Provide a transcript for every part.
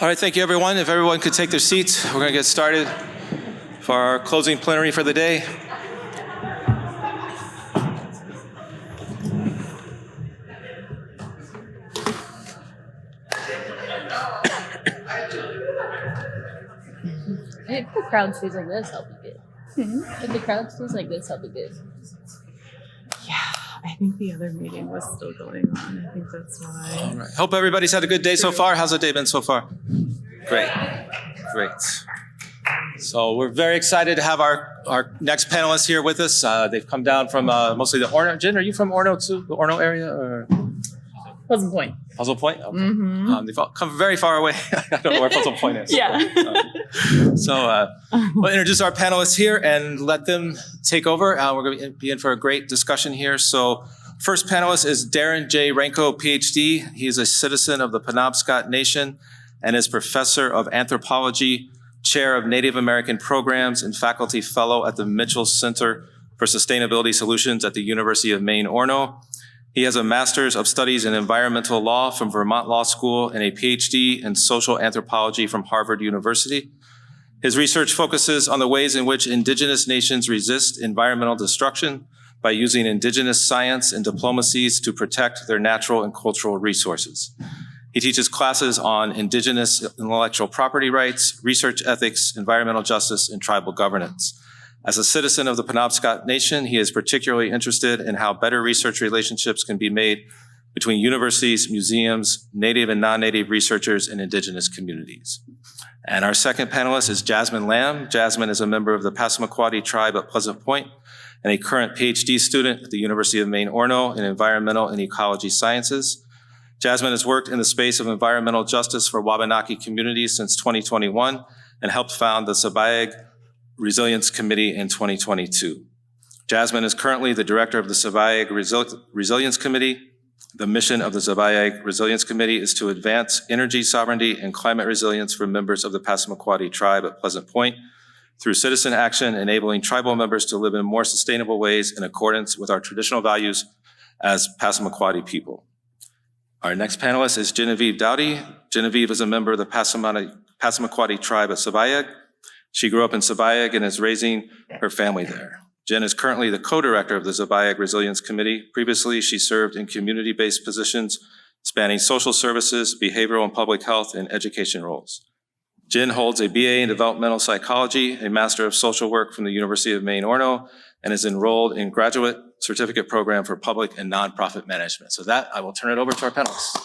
All right, thank you, everyone. If everyone could take their seats, we're going to get started for our closing plenary for the day. If the crowd stays like this, I'll be good. If the crowd stays like this, I'll be good. Yeah, I think the other meeting was still going on. I think that's why. All right. Hope everybody's had a good day so far. How's the day been so far? Great. So we're very excited to have our next panelists here with us. They've come down from mostly the Orono. Jen, are you from Orono too? The Orono area? Or? Puzzle Point. Puzzle Point? Okay. Mm-hmm. They've come very far away. I don't know where Puzzle Point is. Yeah. So we'll introduce our panelists here and let them take over. We're going to be in for a great discussion here. So first panelist is Darren J. Ranco, PhD. He is a citizen of the Penobscot Nation and is Professor of Anthropology, Chair of Native American Programs, and Faculty Fellow at the Mitchell Center for Sustainability Solutions at the University of Maine, Orono. He has a Master's of Studies in Environmental Law from Vermont Law School and a PhD in Social Anthropology from Harvard University. His research focuses on the ways in which Indigenous nations resist environmental destruction by using Indigenous science and diplomacies to protect their natural and cultural resources. He teaches classes on Indigenous intellectual property rights, research ethics, environmental justice, and tribal governance. As a citizen of the Penobscot Nation, he is particularly interested in how better research relationships can be made between universities, museums, Native and non-Native researchers, and Indigenous communities. And our second panelist is Jasmine Lamb. Jasmine is a member of the Passamaquoddy tribe at Pleasant Point and a current PhD student at the University of Maine, Orono in environmental and ecology sciences. Jasmine has worked in the space of environmental justice for Wabanaki communities since 2021 and helped found the Sabayeg Resilience Committee in 2022. Jasmine is currently the director of the Sabayeg Resilience Committee. The mission of the Sabayeg Resilience Committee is to advance energy sovereignty and climate resilience for members of the Passamaquoddy tribe at Pleasant Point through citizen action, enabling tribal members to live in more sustainable ways in accordance with our traditional values as Passamaquoddy people. Our next panelist is Genevieve Dowdy. Genevieve is a member of the Passamaquoddy tribe at Sabayeg. She grew up in Sabayeg and is raising her family there. Jen is currently the co-director of the Sabayeg Resilience Committee. Previously, she served in community-based positions spanning social services, behavioral and public health, and education roles. Jen holds a BA in developmental psychology, a Master of Social Work from the University of Maine, Orono, and is enrolled in graduate certificate program for public and nonprofit management. So that, I will turn it over to our panelists.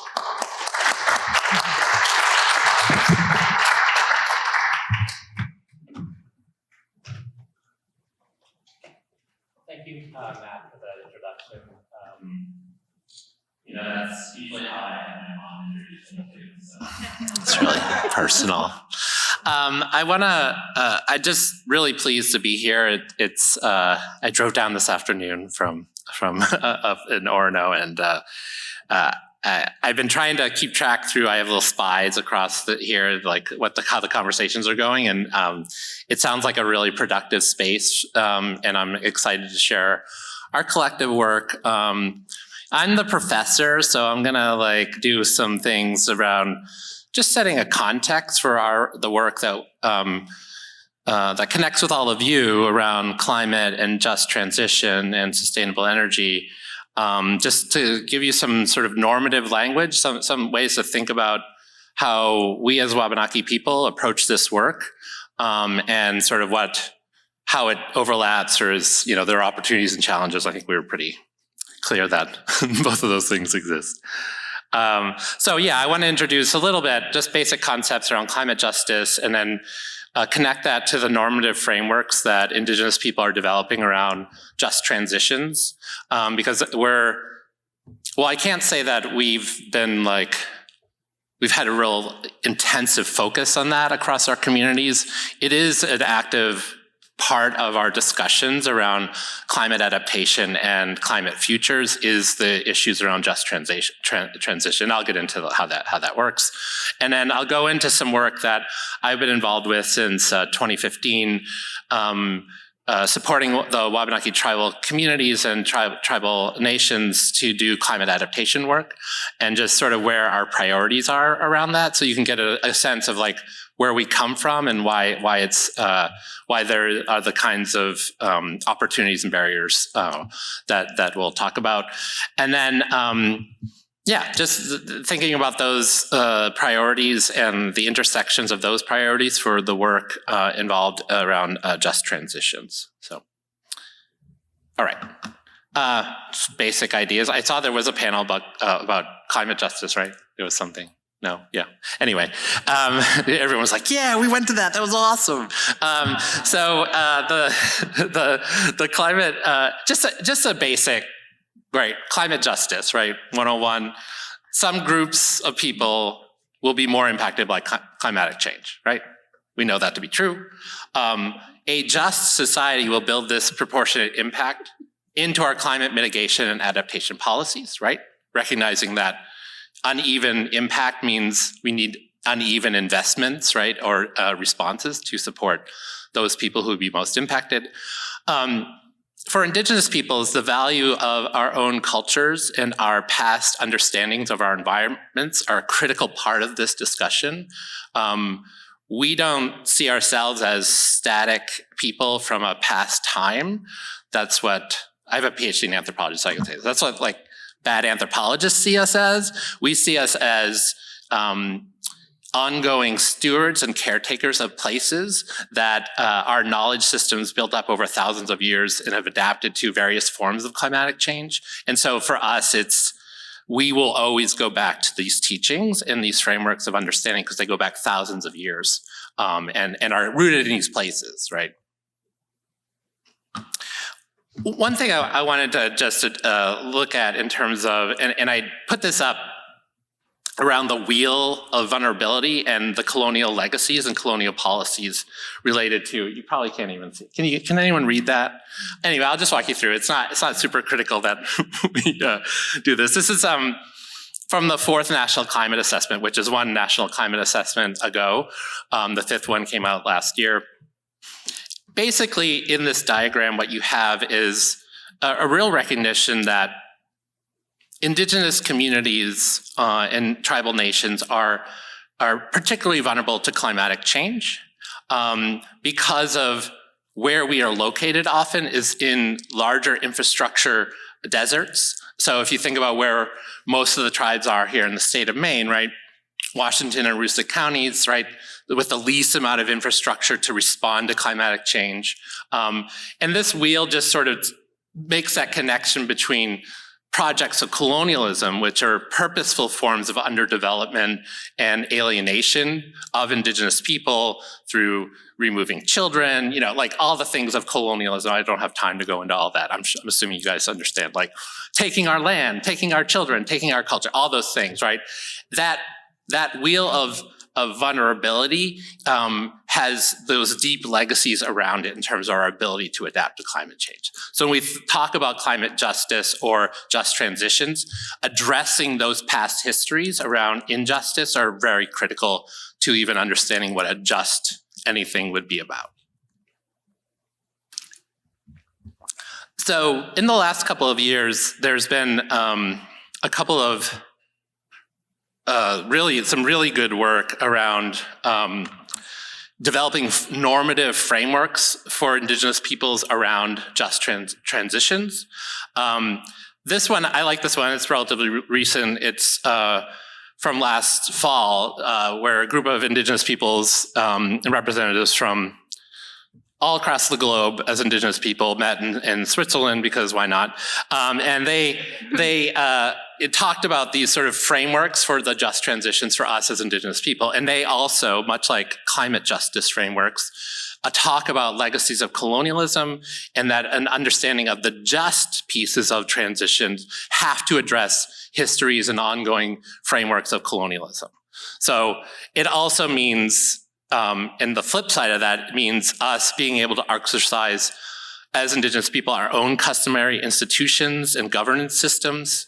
Thank you, Matt, for the introduction. That's usually how I end my mom introducing me, so. It's really personal. I'm just really pleased to be here. I drove down this afternoon from up in Orono, and I've been trying to keep track through. I have little spies across here, like how the conversations are going, and it sounds like a really productive space. And I'm excited to share our collective work. I'm the professor, so I'm gonna do some things around just setting a context for the work that that connects with all of you around climate and just transition and sustainable energy. Just to give you some sort of normative language, some ways to think about how we as Wabanaki people approach this work, and sort of how it overlaps, or is, there are opportunities and challenges. I think we were pretty clear that both of those things exist. I want to introduce a little bit, just basic concepts around climate justice, and then connect that to the normative frameworks that Indigenous people are developing around just transitions. Because I can't say that we've had a real intensive focus on that across our communities. It is an active part of our discussions around climate adaptation and climate futures is the issues around just transition. I'll get into how that works. And then I'll go into some work that I've been involved with since 2015 supporting the Wabanaki tribal communities and tribal nations to do climate adaptation work, and just sort of where our priorities are around that, so you can get a sense of like where we come from and why there are the kinds of opportunities and barriers that we'll talk about, and then. Just thinking about those priorities and the intersections of those priorities for the work involved around just transitions. So, all right. Just basic ideas. I saw there was a panel about climate justice, right? There was something. No, yeah. Anyway, everyone was like, "Yeah, we went to that. That was awesome." The climate, just a basic. Right, climate justice, right, 101. Some groups of people will be more impacted by climatic change, right? We know that to be true. A just society will build this proportionate impact into our climate mitigation and adaptation policies, right? Recognizing that uneven impact means we need uneven investments, right, or responses to support those people who would be most impacted. For Indigenous peoples, the value of our own cultures and our past understandings of our environments are a critical part of this discussion. We don't see ourselves as static people from a past time. That's what, I have a PhD in anthropology, so I can say this. That's what like bad anthropologists see us as. We see us as ongoing stewards and caretakers of places that our knowledge systems built up over thousands of years and have adapted to various forms of climatic change. And so for us, we will always go back to these teachings and these frameworks of understanding because they go back thousands of years and are rooted in these places, right? One thing I wanted to just look at in terms of, and I put this up around the wheel of vulnerability and the colonial legacies and colonial policies related to, you probably can't even see. Can anyone read that? Anyway, I'll just walk you through. It's not super critical that we do this. This is from the 4th National Climate Assessment, which is one national climate assessment ago. The 5th one came out last year. Basically, in this diagram, what you have is a real recognition that Indigenous communities and tribal nations are particularly vulnerable to climatic change because of where we are located often is in larger infrastructure deserts. So if you think about where most of the tribes are here in the state of Maine, right? Washington and Aroostook counties, right? With the least amount of infrastructure to respond to climatic change. And this wheel just sort of makes that connection between projects of colonialism, which are purposeful forms of underdevelopment and alienation of Indigenous people through removing children, like all the things of colonialism. I don't have time to go into all that. I'm assuming you guys understand, like taking our land, taking our children, taking our culture, all those things, right? That wheel of vulnerability has those deep legacies around it in terms of our ability to adapt to climate change. So when we talk about climate justice or just transitions, addressing those past histories around injustice are very critical to even understanding what a just anything would be about. So in the last couple of years, there's been a couple of some really good work around developing normative frameworks for Indigenous peoples around just transitions. This one, I like this one, it's relatively recent. It's from last fall, where a group of Indigenous peoples and representatives from all across the globe as Indigenous people met in Switzerland, because why not? And it talked about these sort of frameworks for the just transitions for us as Indigenous people. And they also, much like climate justice frameworks, talk about legacies of colonialism, and that an understanding of the just pieces of transitions have to address histories and ongoing frameworks of colonialism. So it also means, and the flip side of that means us being able to exercise as Indigenous people our own customary institutions and governance systems.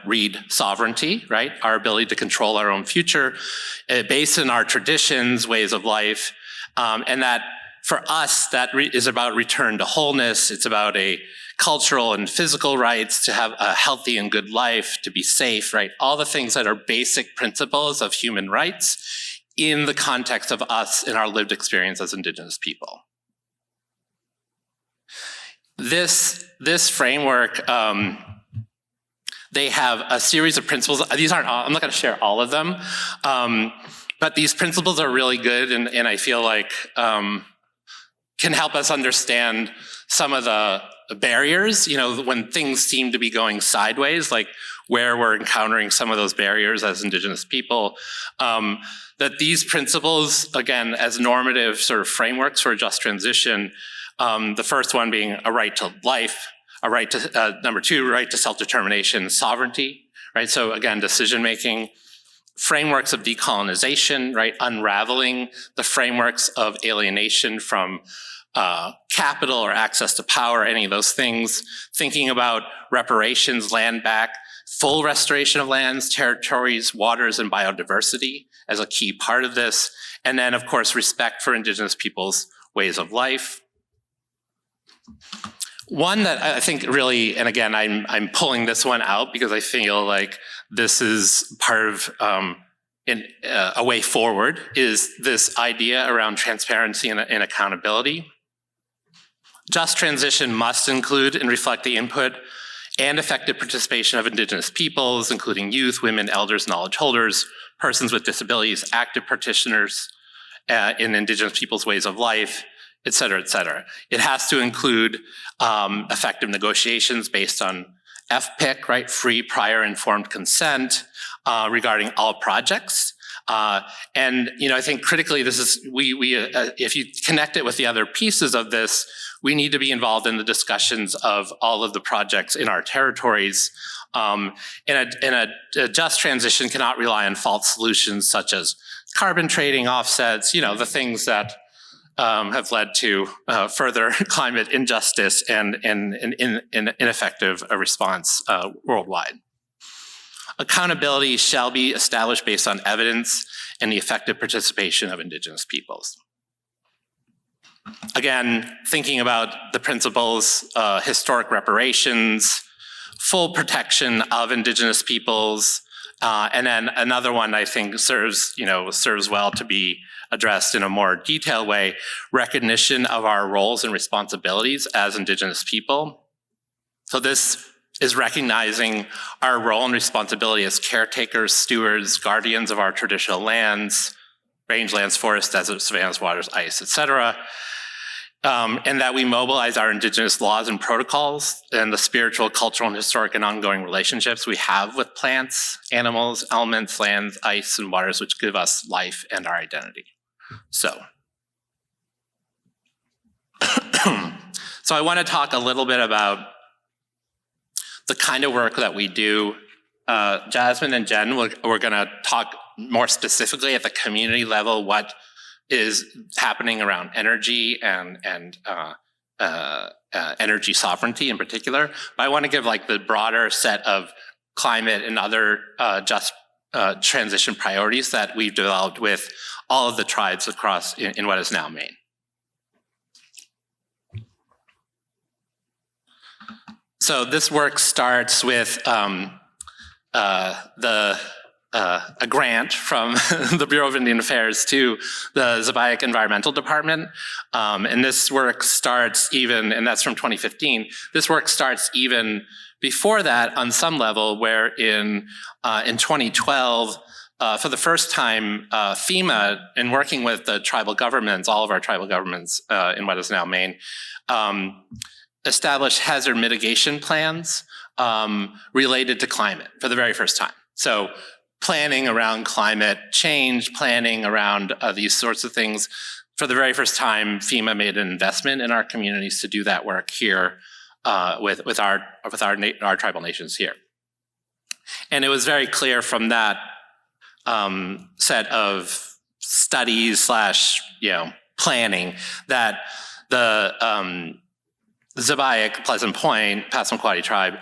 Read sovereignty, right? Our ability to control our own future based in our traditions, ways of life, and that for us, that is about return to wholeness. It's about a cultural and physical rights to have a healthy and good life, to be safe, right? All the things that are basic principles of human rights in the context of us in our lived experience as Indigenous people. This framework, they have a series of principles. These aren't all, I'm not going to share all of them, but these principles are really good, and I feel like can help us understand some of the barriers, when things seem to be going sideways, like where we're encountering some of those barriers as Indigenous people. That these principles, again, as normative sort of frameworks for a just transition, the first one being a right to life, a right to, number two, right to self-determination, sovereignty, right? So again, decision-making, frameworks of decolonization, right? Unraveling the frameworks of alienation from capital or access to power, any of those things, thinking about reparations, land back, full restoration of lands, territories, waters, and biodiversity as a key part of this. And then, of course, respect for Indigenous peoples' ways of life. One that I think really, and again, I'm pulling this one out because I feel like this is part of a way forward, is this idea around transparency and accountability. Just transition must include and reflect the input and effective participation of Indigenous peoples, including youth, women, elders, knowledge holders, persons with disabilities, active practitioners in Indigenous peoples' ways of life, et cetera, et cetera. It has to include effective negotiations based on FPIC, right, free, prior, informed consent regarding all projects. And I think critically, this is if you connect it with the other pieces of this, we need to be involved in the discussions of all of the projects in our territories. And a just transition cannot rely on false solutions such as carbon trading, offsets, the things that have led to further climate injustice and ineffective response worldwide. Accountability shall be established based on evidence and the effective participation of Indigenous peoples. Again, thinking about the principles, historic reparations, full protection of Indigenous peoples, and then another one I think serves well to be addressed in a more detailed way, recognition of our roles and responsibilities as Indigenous people. So this is recognizing our role and responsibility as caretakers, stewards, guardians of our traditional lands, rangelands, forests, deserts, savannas, waters, ice, et cetera. And that we mobilize our Indigenous laws and protocols and the spiritual, cultural, and historic and ongoing relationships we have with plants, animals, elements, lands, ice, and waters, which give us life and our identity. So I want to talk a little bit about the kind of work that we do. Jasmine and Jen, we're going to talk more specifically at the community level what is happening around energy and energy sovereignty in particular. But I want to give the broader set of climate and other just transition priorities that we've developed with all of the tribes across in what is now Maine. So this work starts with a grant from the Bureau of Indian Affairs to the Zabayek Environmental Department. And this work starts and that's from 2015, this work starts even before that on some level, where in 2012, for the first time, FEMA, in working with the tribal governments, all of our tribal governments in what is now Maine, established hazard mitigation plans related to climate for the very first time. So planning around climate change, planning around these sorts of things. For the very first time, FEMA made an investment in our communities to do that work here with our tribal nations here. And it was very clear from that set of studies / planning that the Zabayek, Pleasant Point, Passamaquoddy tribe,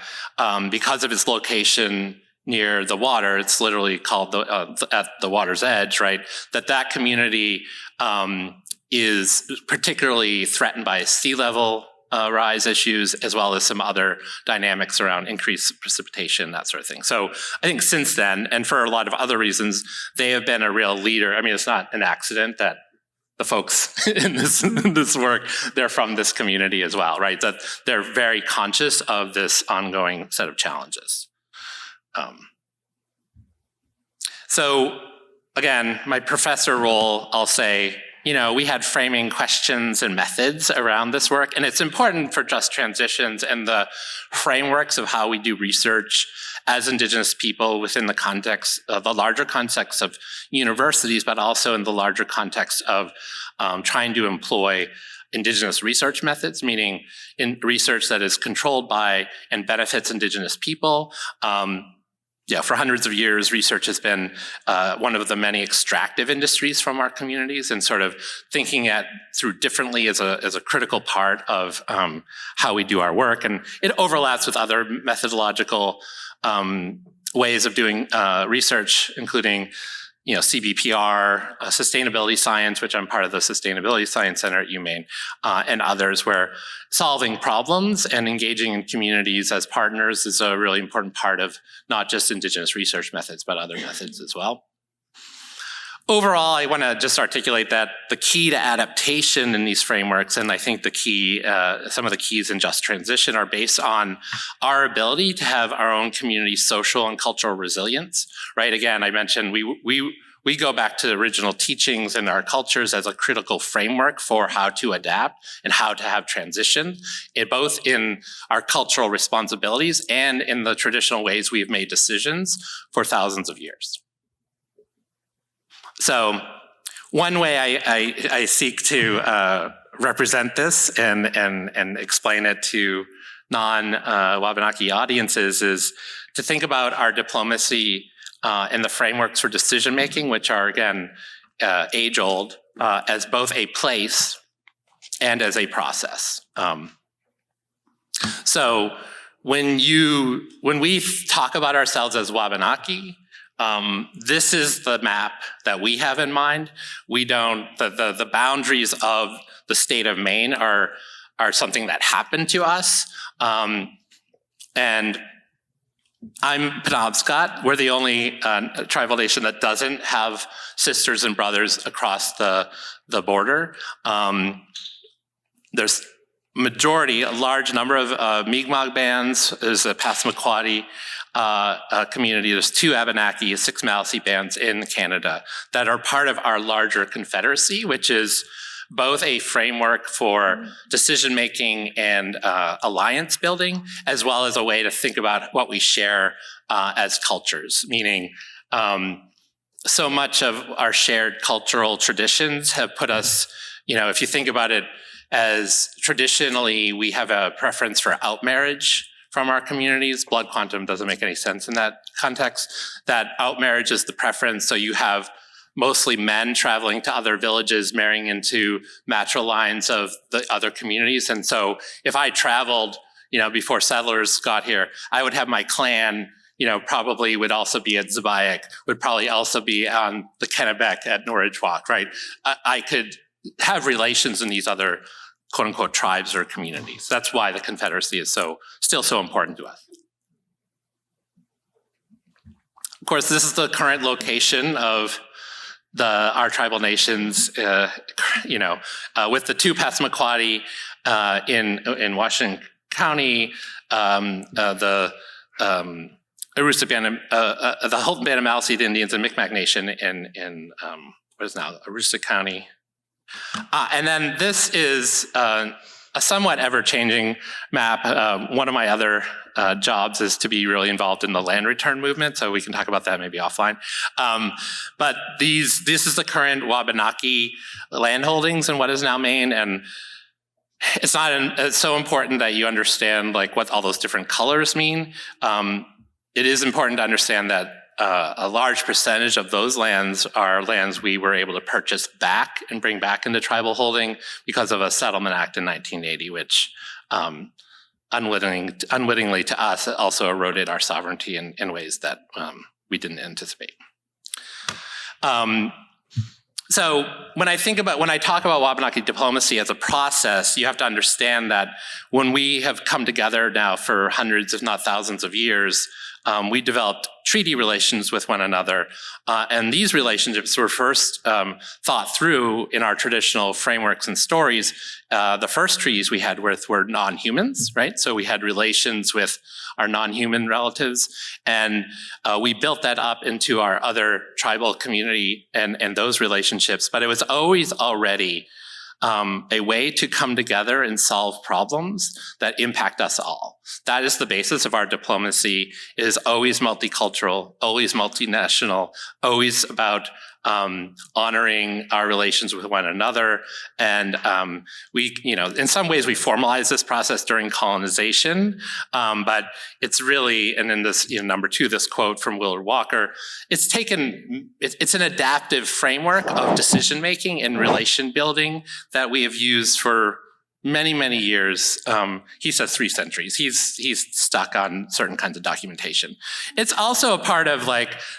because of its location near the water, it's literally called at the water's edge, right? That community is particularly threatened by sea level rise issues, as well as some other dynamics around increased precipitation, that sort of thing. So I think since then, and for a lot of other reasons, they have been a real leader. I mean, it's not an accident that the folks in this work, they're from this community as well, right? That they're very conscious of this ongoing set of challenges. So again, my professor role, I'll say, we had framing questions and methods around this work, and it's important for just transitions and the frameworks of how we do research as Indigenous people within the context of the larger context of universities, but also in the larger context of trying to employ Indigenous research methods, meaning in research that is controlled by and benefits Indigenous people. For hundreds of years, research has been one of the many extractive industries from our communities, and sort of thinking through differently as a critical part of how we do our work. And it overlaps with other methodological ways of doing research, including CBPR, sustainability science, which I'm part of the Sustainability Science Center at UMaine, and others, where solving problems and engaging in communities as partners is a really important part of not just Indigenous research methods, but other methods as well. Overall, I want to just articulate that the key to adaptation in these frameworks, and I think the key, some of the keys in just transition, are based on our ability to have our own community social and cultural resilience, right? Again, I mentioned we go back to the original teachings and our cultures as a critical framework for how to adapt and how to have transition, both in our cultural responsibilities and in the traditional ways we have made decisions for thousands of years. So one way I seek to represent this and explain it to non-Wabanaki audiences is to think about our diplomacy and the frameworks for decision-making, which are, again, age-old, as both a place and as a process. So when we talk about ourselves as Wabanaki, this is the map that we have in mind. We don't, the boundaries of the state of Maine are something that happened to us. And I'm Penobscot. We're the only tribal nation that doesn't have sisters and brothers across the border. There's a large number of Mi'kmaq bands. There's a Passamaquoddy community. There's 2 Abenaki, 6 Maliseet bands in Canada that are part of our larger confederacy, which is both a framework for decision-making and alliance building, as well as a way to think about what we share as cultures, meaning so much of our shared cultural traditions have put us, if you think about it as traditionally, we have a preference for outmarriage from our communities. Blood quantum doesn't make any sense in that context. That outmarriage is the preference, so you have mostly men traveling to other villages, marrying into natural lines of the other communities. And so if I traveled, before settlers got here, I would have my clan, probably would also be at Zebaiak, would probably also be on the Kennebec at Norridge Walk, right? I could have relations in these other quote unquote tribes or communities. That's why the Confederacy is still so important to us. Of course, this is the current location of our tribal nations, with the 2 Passamaquoddy in Washington County, the Aroostook Band, the Halton Band of Maliseet Indians and Micmac Nation in what is now Aroostook County. And then this is a somewhat ever-changing map. One of my other jobs is to be really involved in the land return movement, so we can talk about that maybe offline. But this is the current Wabanaki land holdings in what is now Maine, and it's so important that you understand what all those different colors mean. It is important to understand that a large percentage of those lands are lands we were able to purchase back and bring back into tribal holding because of a settlement act in 1980, which unwittingly to us also eroded our sovereignty in ways that we didn't anticipate. So when I talk about Wabanaki diplomacy as a process, you have to understand that when we have come together now for hundreds, if not thousands of years, we developed treaty relations with one another. And these relationships were first thought through in our traditional frameworks and stories. The first treaties we had were non-humans, right? So we had relations with our non-human relatives. And we built that up into our other tribal community and those relationships. But it was always already a way to come together and solve problems that impact us all. That is the basis of our diplomacy. It is always multicultural, always multinational, always about honoring our relations with one another. And we, in some ways we formalize this process during colonization, but it's really, and in this, number 2, this quote from Willard Walker, it's an adaptive framework of decision-making and relation building that we have used for many, many years. He says 3 centuries. He's stuck on certain kinds of documentation. It's also a part of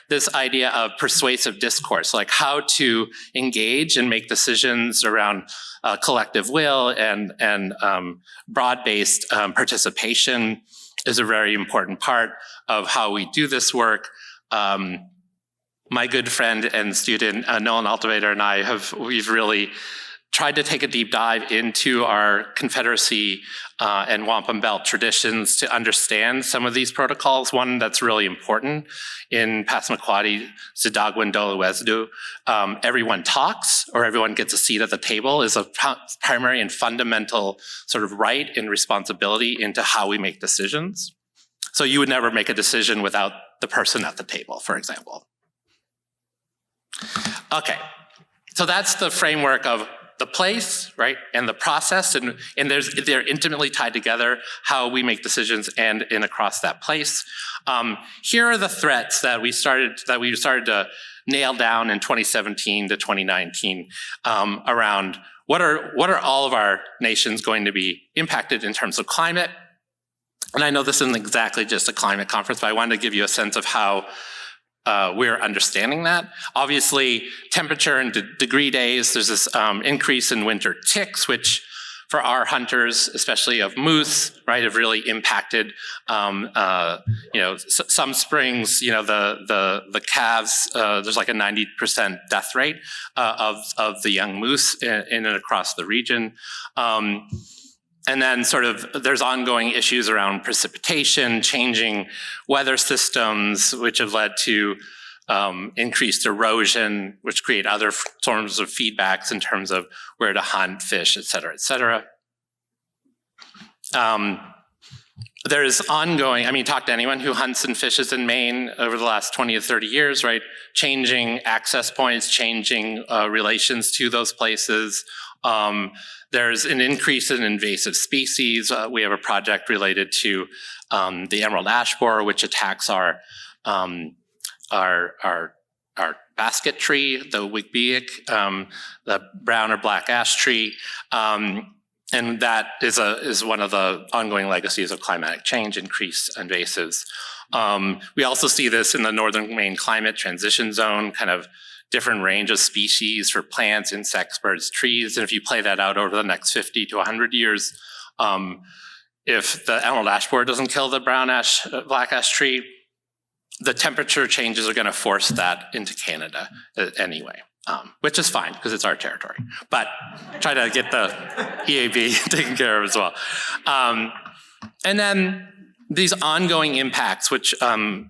this idea of persuasive discourse, like how to engage and make decisions around collective will and broad-based participation is a very important part of how we do this work. My good friend and student, Nolan Altivator, and we've really tried to take a deep dive into our Confederacy and Wampum Belt traditions to understand some of these protocols. One that's really important in Passamaquoddy, Zidagwin Dolowezidu, everyone talks or everyone gets a seat at the table is a primary and fundamental sort of right and responsibility into how we make decisions. So you would never make a decision without the person at the table, for example. Okay, so that's the framework of the place, right, and the process, and they're intimately tied together, how we make decisions and in across that place. Here are the threats that we started to nail down in 2017 to 2019 around what are all of our nations going to be impacted in terms of climate. And I know this isn't exactly just a climate conference, but I wanted to give you a sense of how we're understanding that. Obviously, temperature and degree days, there's this increase in winter ticks, which for our hunters, especially of moose, right, have really impacted, some springs, the calves, there's like a 90% death rate of the young moose in and across the region. And then there's ongoing issues around precipitation, changing weather systems, which have led to increased erosion, which create other forms of feedbacks in terms of where to hunt, fish, et cetera, et cetera. There's ongoing, talk to anyone who hunts and fishes in Maine over the last 20 to 30 years, right? Changing access points, changing relations to those places. There's an increase in invasive species. We have a project related to the emerald ash borer, which attacks our basket tree, the wigbeak, the brown or black ash tree, and that is one of the ongoing legacies of climatic change, increased invasives. We also see this in the northern Maine climate transition zone, kind of different range of species for plants, insects, birds, trees. And if you play that out over the next 50 to 100 years, if the emerald ash borer doesn't kill the brown ash, black ash tree, the temperature changes are going to force that into Canada anyway, which is fine because it's our territory. But try to get the EAB taken care of as well. And then these ongoing impacts, which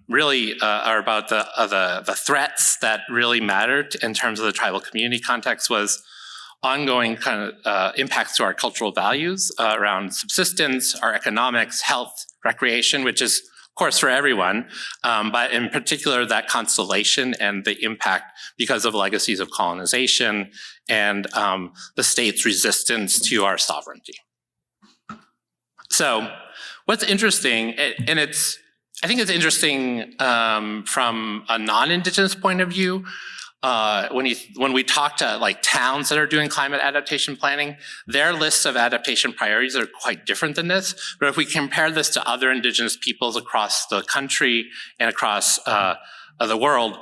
really are about the threats that really mattered in terms of the tribal community context, was ongoing kind of impacts to our cultural values around subsistence, our economics, health, recreation, which is, of course, for everyone, but in particular that constellation and the impact because of legacies of colonization and the state's resistance to our sovereignty. So what's interesting, and I think it's interesting from a non-Indigenous point of view, when we talk to towns that are doing climate adaptation planning, their lists of adaptation priorities are quite different than this. But if we compare this to other Indigenous peoples across the country and across the world,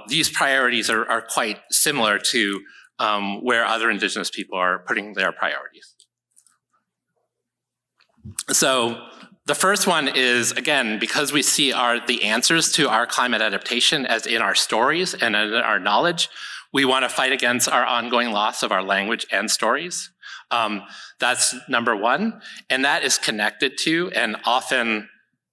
these priorities are quite similar to where other Indigenous people are putting their priorities. So the first one is, again, because we see the answers to our climate adaptation as in our stories and in our knowledge, we want to fight against our ongoing loss of our language and stories. That's number one, and that is connected to and often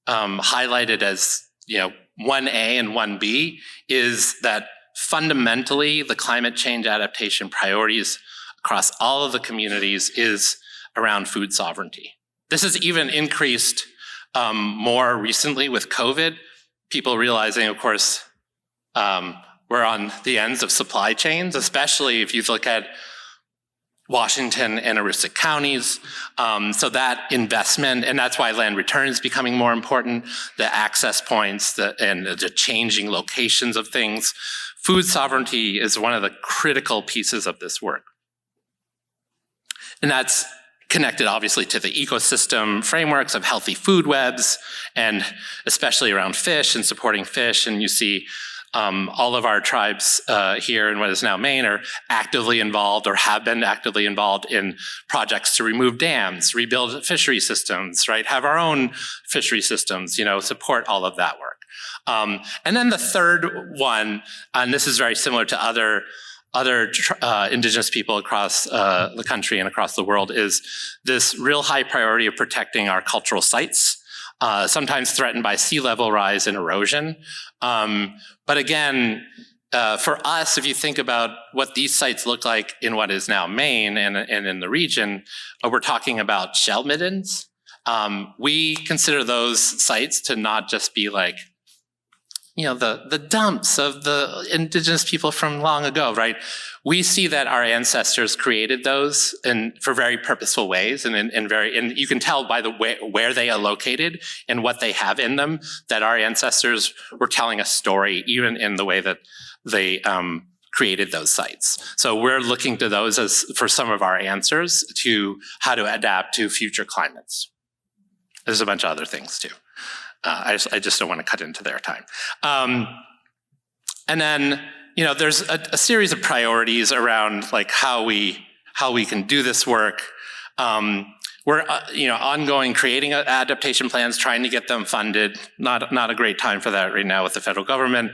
highlighted as 1A and 1B is that fundamentally the climate change adaptation priorities across all of the communities is around food sovereignty. This has even increased more recently with COVID, people realizing, of course, we're on the ends of supply chains, especially if you look at Washington and Aroostook counties. So that investment, and that's why land return is becoming more important, the access points and the changing locations of things. Food sovereignty is one of the critical pieces of this work. And that's connected obviously to the ecosystem frameworks of healthy food webs, and especially around fish and supporting fish. And you see all of our tribes here in what is now Maine are actively involved or have been actively involved in projects to remove dams, rebuild fishery systems, right? Have our own fishery systems, support all of that work. And then the third one, and this is very similar to other Indigenous people across the country and across the world, is this real high priority of protecting our cultural sites, sometimes threatened by sea level rise and erosion. But again, for us, if you think about what these sites look like in what is now Maine and in the region, we're talking about shell middens. We consider those sites to not just be like, the dumps of the Indigenous people from long ago, right? We see that our ancestors created those for very purposeful ways, and you can tell by the way where they are located and what they have in them that our ancestors were telling a story, even in the way that they created those sites. So we're looking to those for some of our answers to how to adapt to future climates. There's a bunch of other things too. I just don't want to cut into their time. And then, there's a series of priorities around like how we can do this work. We're ongoing creating adaptation plans, trying to get them funded. Not a great time for that right now with the federal government.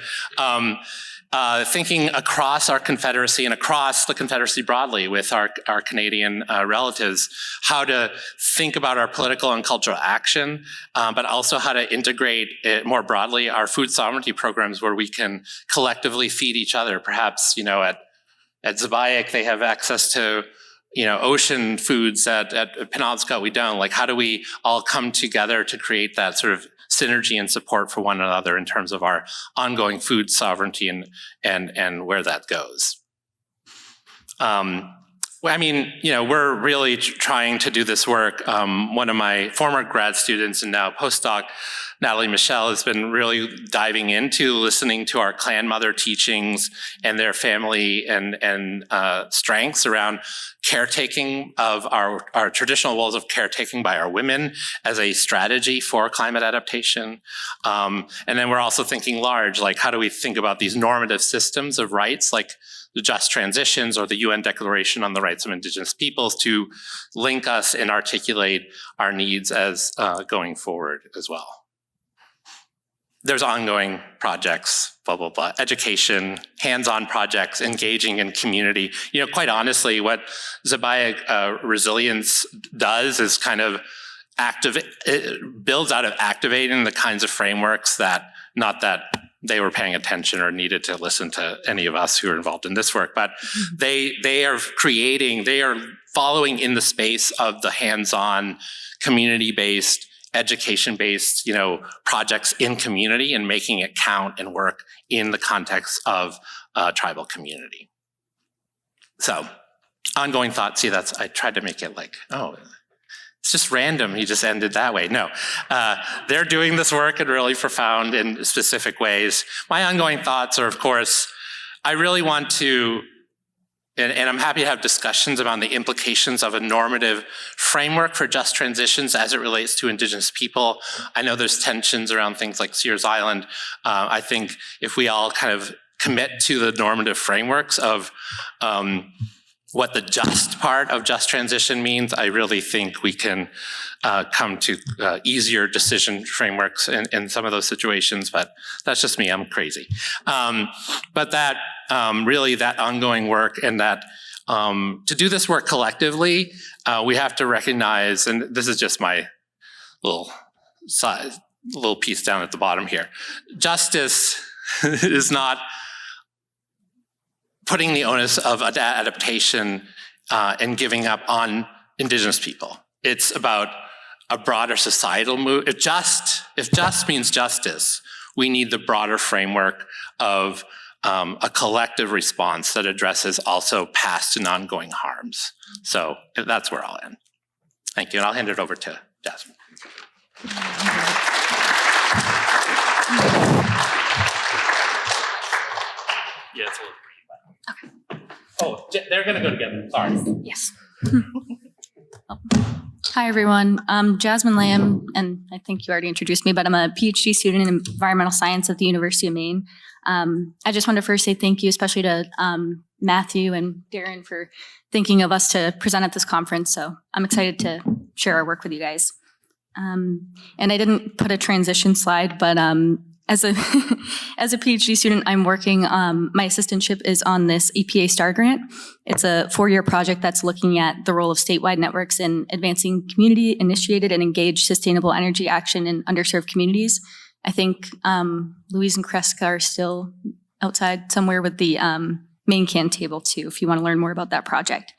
Thinking across our Confederacy and across the Confederacy broadly with our Canadian relatives, how to think about our political and cultural action, but also how to integrate it more broadly our food sovereignty programs where we can collectively feed each other. Perhaps, at Zebaiak, they have access to ocean foods. At Penobscot, we don't. Like, how do we all come together to create that sort of synergy and support for one another in terms of our ongoing food sovereignty and where that goes? We're really trying to do this work. One of my former grad students and now postdoc, Natalie Michelle, has been really diving into listening to our clan mother teachings and their family and strengths around caretaking of our traditional roles of caretaking by our women as a strategy for climate adaptation. And then we're also thinking large, like how do we think about these normative systems of rights, like the Just Transitions or the UN Declaration on the Rights of Indigenous Peoples, to link us and articulate our needs as going forward as well. There's ongoing projects, blah, blah, blah, education, hands-on projects, engaging in community. Quite honestly, what Zebaiak Resilience does is kind of it builds out of activating the kinds of frameworks that, not that they were paying attention or needed to listen to any of us who are involved in this work, but they are following in the space of the hands-on, community-based, education-based, projects in community and making it count and work in the context of a tribal community. So, ongoing thought. See, I tried to make it like, it's just random. He just ended that way. No, they're doing this work in really profound and specific ways. My ongoing thoughts are, of course, I really want to and I'm happy to have discussions about the implications of a normative framework for just transitions as it relates to Indigenous people. I know there's tensions around things like Sears Island. I think if we all kind of commit to the normative frameworks of what the just part of just transition means, I really think we can come to easier decision frameworks in some of those situations, but that's just me, I'm crazy. But that really that ongoing work and that to do this work collectively, we have to recognize, and this is just my little piece down at the bottom here, justice is not putting the onus of adaptation and giving up on Indigenous people. It's about a broader societal move. If just means justice, we need the broader framework of a collective response that addresses also past and ongoing harms. So that's where I'll end. Thank you, and I'll hand it over to Jasmine. Yeah, it's a little. Okay. Oh, they're going to go together. Sorry. Yes. Hi, everyone. I'm Jasmine Lamb, and I think you already introduced me, but I'm a PhD student in environmental science at the University of Maine. I just want to first say thank you, especially to Matthew and Darren for thinking of us to present at this conference. So I'm excited to share our work with you guys. And I didn't put a transition slide, but as a as a PhD student, I'm working, my assistantship is on this EPA STAR grant. It's a 4-year project that's looking at the role of statewide networks in advancing community-initiated and engaged sustainable energy action in underserved communities. I think Louise and Kreska are still outside somewhere with the main can table too, if you want to learn more about that project.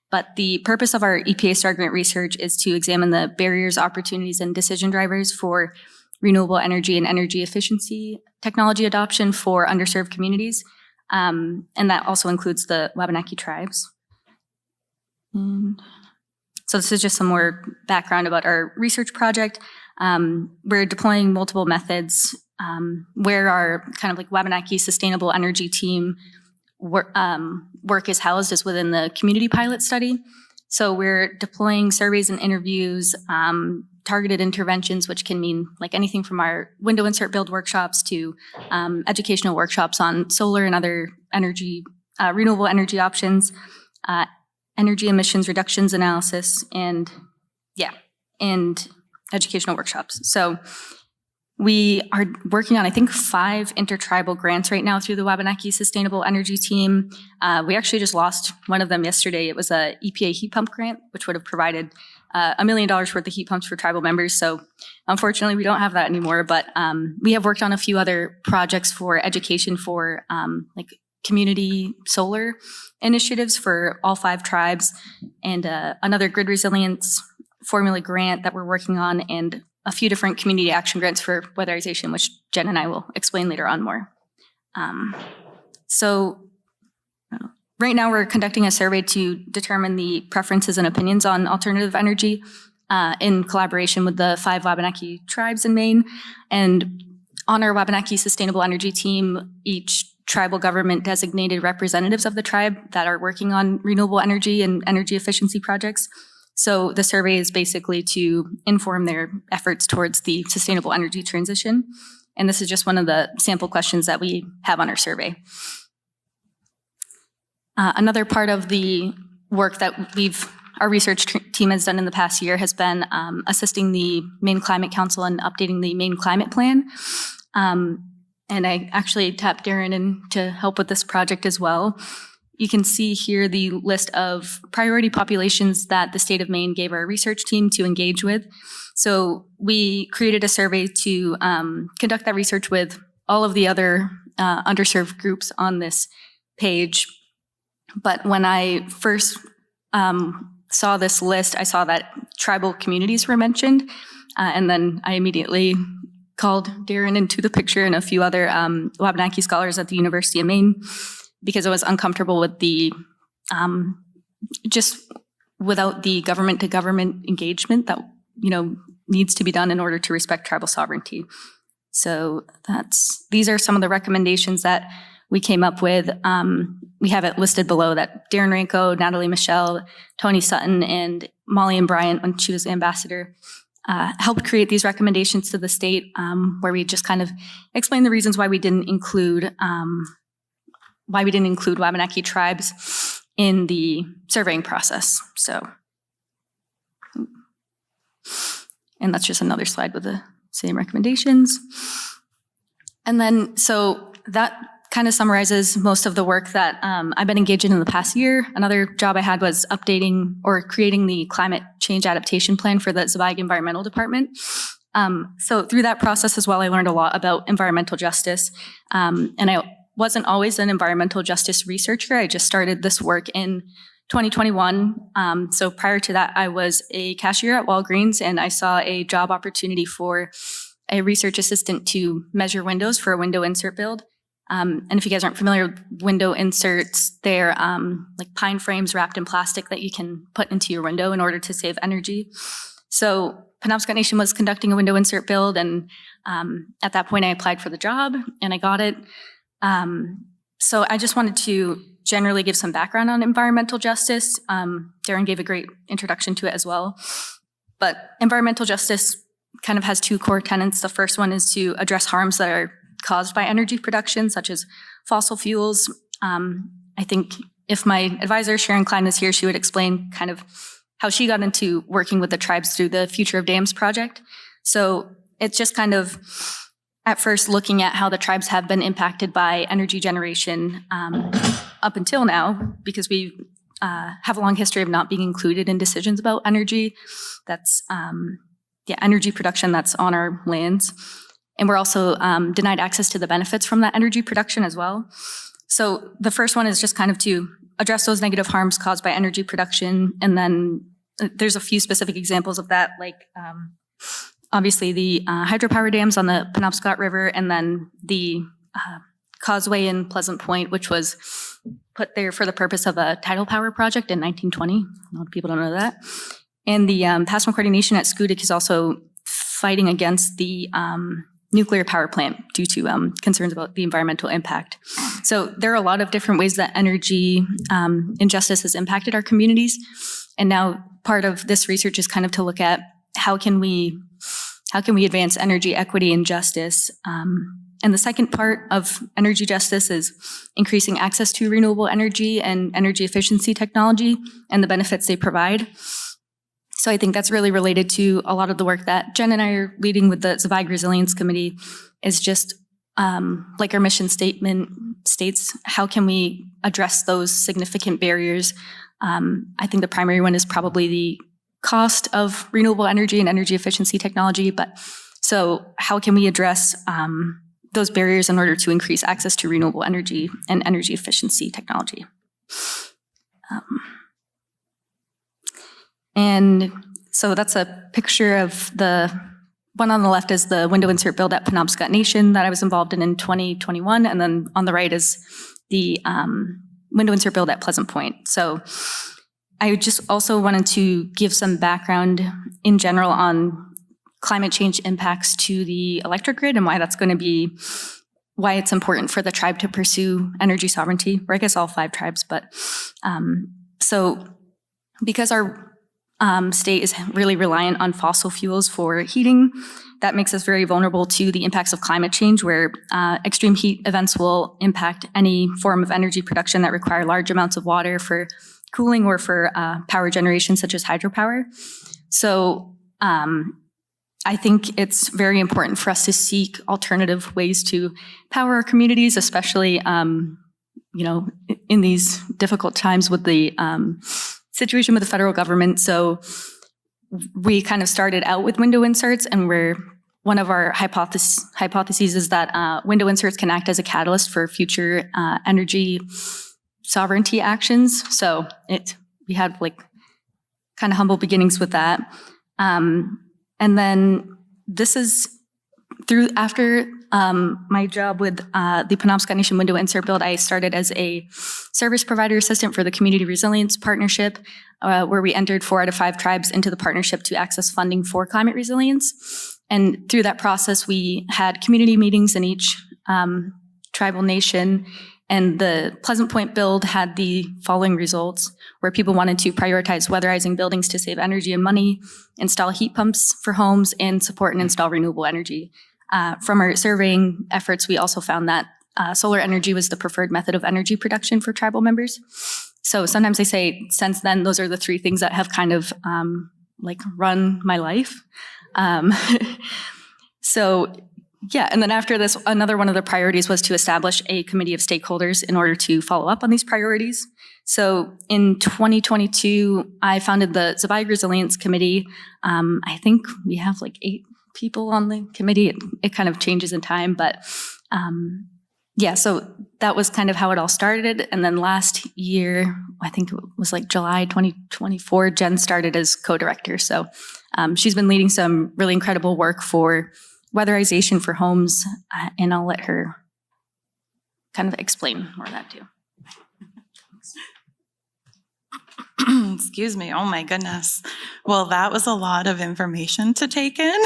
But the purpose of our EPA STAR grant research is to examine the barriers, opportunities, and decision drivers for renewable energy and energy efficiency technology adoption for underserved communities. And that also includes the Wabanaki tribes. And so this is just some more background about our research project. We're deploying multiple methods where our kind of like Wabanaki sustainable energy team work is housed is within the community pilot study. So we're deploying surveys and interviews, targeted interventions, which can mean like anything from our window insert build workshops to educational workshops on solar and other energy, renewable energy options, energy emissions reductions analysis, and educational workshops. So we are working on, I think, 5 intertribal grants right now through the Wabanaki Sustainable Energy Team. We actually just lost one of them yesterday. It was a EPA heat pump grant, which would have provided $1 million worth of heat pumps for tribal members. So unfortunately, we don't have that anymore. But we have worked on a few other projects for education for like community solar initiatives for all 5 tribes, and another grid resilience formula grant that we're working on, and a few different community action grants for weatherization, which Jen and I will explain later on more. So right now we're conducting a survey to determine the preferences and opinions on alternative energy in collaboration with the 5 Wabanaki tribes in Maine. And on our Wabanaki Sustainable Energy Team, each tribal government designated representatives of the tribe that are working on renewable energy and energy efficiency projects. So the survey is basically to inform their efforts towards the sustainable energy transition. And this is just one of the sample questions that we have on our survey. Another part of the work that our research team has done in the past year has been assisting the Maine Climate Council in updating the Maine Climate Plan. And I actually tapped Darren in to help with this project as well. You can see here the list of priority populations that the state of Maine gave our research team to engage with. So we created a survey to conduct that research with all of the other underserved groups on this page. But when I first saw this list, I saw that tribal communities were mentioned. And then I immediately called Darren into the picture and a few other Wabanaki scholars at the University of Maine, because I was uncomfortable with the, just without the government to government engagement that, needs to be done in order to respect tribal sovereignty. So these are some of the recommendations that we came up with, we have it listed below that Darren Ranco, Natalie Michelle, Tony Sutton, and Molly and Bryant, when she was ambassador, helped create these recommendations to the state, where we just kind of explained the reasons why we didn't include Wabanaki tribes in the surveying process. So, and that's just another slide with the same recommendations. And then, so that kind of summarizes most of the work that I've been engaged in the past year. Another job I had was updating or creating the climate change adaptation plan for the Zweig Environmental Department. So through that process as well, I learned a lot about environmental justice. And I wasn't always an environmental justice researcher. I just started this work in 2021. So prior to that, I was a cashier at Walgreens, and I saw a job opportunity for a research assistant to measure windows for a window insert build. And if you guys aren't familiar with window inserts, they're like pine frames wrapped in plastic that you can put into your window in order to save energy. So Penobscot Nation was conducting a window insert build, and at that point I applied for the job and I got it. So I just wanted to generally give some background on environmental justice. Darren gave a great introduction to it as well. But environmental justice kind of has two core tenets. The first one is to address harms that are caused by energy production, such as fossil fuels. I think if my advisor, Sharon Klein, was here, she would explain kind of how she got into working with the tribes through the Future of Dams project. So it's just kind of, at first, looking at how the tribes have been impacted by energy generation up until now, because we have a long history of not being included in decisions about energy. That's energy production that's on our lands. And we're also denied access to the benefits from that energy production as well. So the first one is just kind of to address those negative harms caused by energy production. And then there's a few specific examples of that, like obviously the hydropower dams on the Penobscot River, and then the causeway in Pleasant Point, which was put there for the purpose of a tidal power project in 1920. A lot of people don't know that. And the Passamaquoddy Nation at Schoodic is also fighting against the nuclear power plant due to concerns about the environmental impact. So there are a lot of different ways that energy injustice has impacted our communities. And now part of this research is kind of to look at how can we advance energy equity and justice. And the second part of energy justice is increasing access to renewable energy and energy efficiency technology and the benefits they provide. So I think that's really related to a lot of the work that Jen and I are leading with the Zweig Resilience Committee, is just like our mission statement states, how can we address those significant barriers? I think the primary one is probably the cost of renewable energy and energy efficiency technology. But so how can we address those barriers in order to increase access to renewable energy and energy efficiency technology? And so that's a picture of the one on the left is the window insert build at Penobscot Nation that I was involved in 2021. And then on the right is the window insert build at Pleasant Point. So I just also wanted to give some background in general on climate change impacts to the electric grid and why that's going to be, why it's important for the tribe to pursue energy sovereignty, or I guess all 5 tribes. But so because our state is really reliant on fossil fuels for heating, that makes us very vulnerable to the impacts of climate change, where extreme heat events will impact any form of energy production that require large amounts of water for cooling or for power generation, such as hydropower. So I think it's very important for us to seek alternative ways to power our communities, especially in these difficult times with the situation with the federal government. So we kind of started out with window inserts, and one of our hypotheses is that window inserts can act as a catalyst for future energy sovereignty actions. So we had like kind of humble beginnings with that. And then this is after my job with the Penobscot Nation Window Insert Build, I started as a service provider assistant for the Community Resilience Partnership, where we entered 4 out of 5 tribes into the partnership to access funding for climate resilience. And through that process, we had community meetings in each tribal nation. And the Pleasant Point build had the following results, where people wanted to prioritize weatherizing buildings to save energy and money, install heat pumps for homes, and support and install renewable energy. From our surveying efforts, we also found that solar energy was the preferred method of energy production for tribal members. So sometimes I say, since then, those are the three things that have kind of run my life. So yeah, and then after this, another one of the priorities was to establish a committee of stakeholders in order to follow up on these priorities. So in 2022, I founded the Zabayag Resilience Committee. I think we have like 8 people on the committee. It kind of changes in time, but yeah, so that was kind of how it all started. And then last year, I think it was like July 2024, Jen started as co-director. So she's been leading some really incredible work for weatherization for homes, and I'll let her kind of explain more of that too. Excuse me. Oh my goodness. Well, that was a lot of information to take in.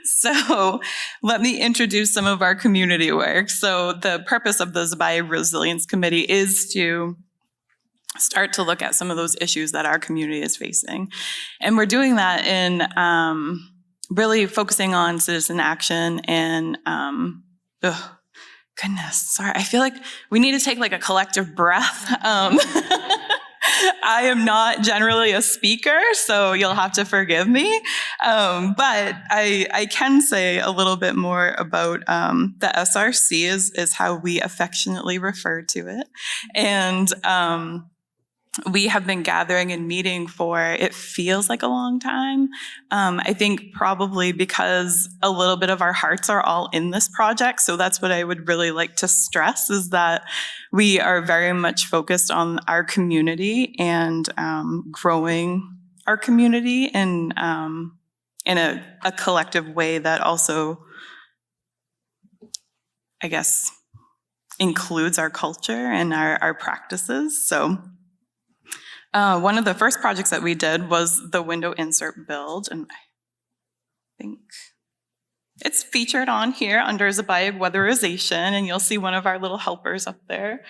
So let me introduce some of our community work. So the purpose of the Zabayag Resilience Committee is to start to look at some of those issues that our community is facing. And we're doing that in really focusing on citizen action and, goodness, sorry. I feel like we need to take like a collective breath. I am not generally a speaker, so you'll have to forgive me. But I can say a little bit more about the SRC is how we affectionately refer to it. And we have been gathering and meeting for, it feels like a long time. I think probably because a little bit of our hearts are all in this project. So that's what I would really like to stress, is that we are very much focused on our community and growing our community in a collective way that also, I guess, includes our culture and our practices. So one of the first projects that we did was the window insert build, and I think it's featured on here under Zabayag Weatherization, and you'll see one of our little helpers up there.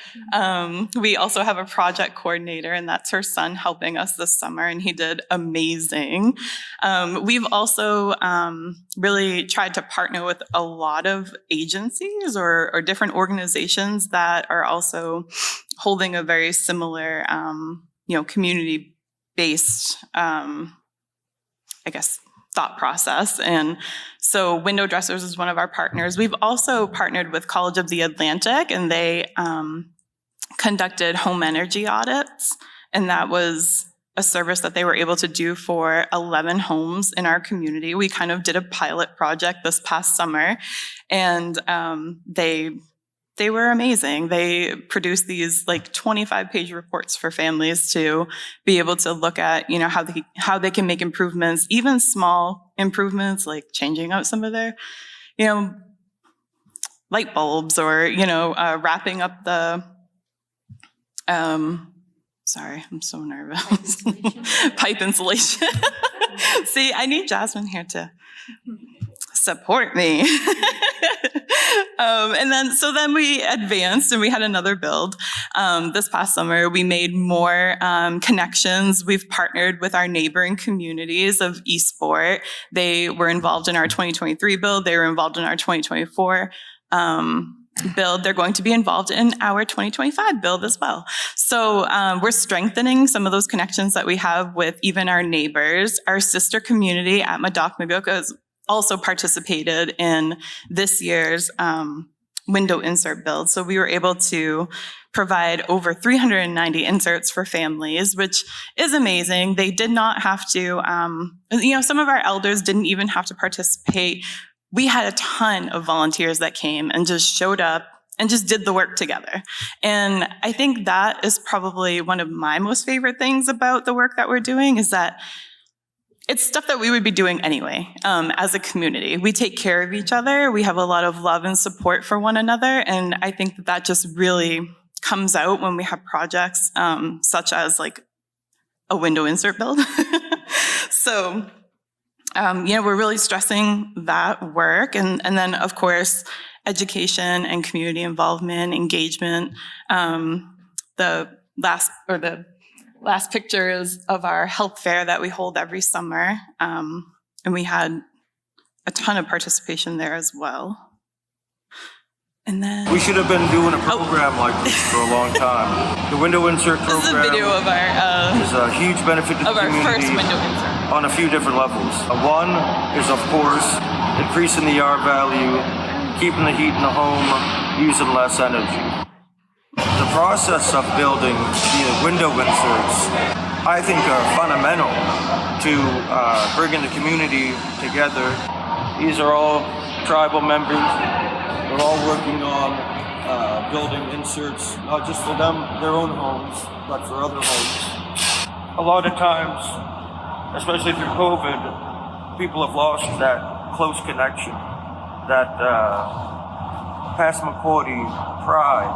We also have a project coordinator, and that's her son helping us this summer, and he did amazing. We've also really tried to partner with a lot of agencies or different organizations that are also holding a very similar community-based, I guess, thought process. And so Window Dressers is one of our partners. We've also partnered with College of the Atlantic, and they conducted home energy audits. And that was a service that they were able to do for 11 homes in our community. We kind of did a pilot project this past summer, and they were amazing. They produced these like 25-page reports for families to be able to look at, how they can make improvements, even small improvements like changing out some of their, light bulbs, or, wrapping up the, sorry, I'm so nervous. Pipe insulation. See, I need Jasmine here to support me. And then we advanced and we had another build. This past summer, we made more connections. We've partnered with our neighboring communities of Eastport. They were involved in our 2023 build. They were involved in our 2024 build. They're going to be involved in our 2025 build as well. So we're strengthening some of those connections that we have with even our neighbors. Our sister community at Madocmagook has also participated in this year's window insert build. So we were able to provide over 390 inserts for families, which is amazing. They did not have to, some of our elders didn't even have to participate. We had a ton of volunteers that came and just showed up and just did the work together. And I think that is probably one of my most favorite things about the work that we're doing, is that it's stuff that we would be doing anyway as a community. We take care of each other. We have a lot of love and support for one another. And I think that just really comes out when we have projects such as like a window insert build. So, we're really stressing that work. And then, of course, education and community involvement, engagement. The last picture is of our health fair that we hold every summer. And we had a ton of participation there as well. And then We should have been doing a program like this for a long time. The window insert program this is a video of our is a huge benefit to the first community window insert. on a few different levels. One is, of course, increasing the R value, keeping the heat in the home, using less energy. The process of building the window inserts, I think, are fundamental to bringing the community together. These are all tribal members. We're all working on building inserts, not just for them, their own homes, but for other homes. A lot of times, especially through COVID, people have lost that close connection, that Passamaquoddy pride,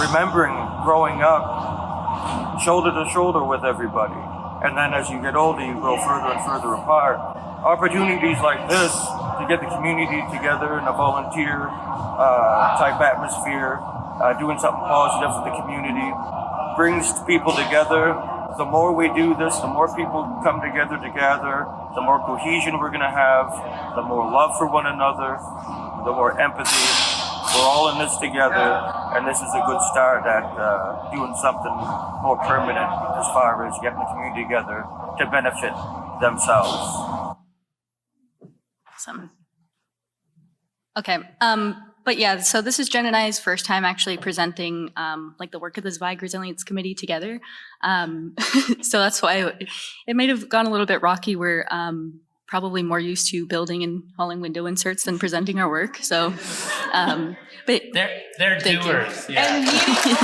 remembering growing up shoulder to shoulder with everybody. And then as you get older, you grow further and further apart. Opportunities like this to get the community together in a volunteer type atmosphere, doing something positive for the community, brings people together. The more we do this, the more people come together to gather, the more cohesion we're going to have, the more love for one another, the more empathy. We're all in this together, and this is a good start at doing something more permanent as far as getting the community together to benefit themselves. Awesome. Okay. But yeah, so this is Jen and I's first time actually presenting like the work of the Zweig Resilience Committee together. So that's why it might have gone a little bit rocky. We're probably more used to building and hauling window inserts than presenting our work. So, but they're doers. Yeah. And meeting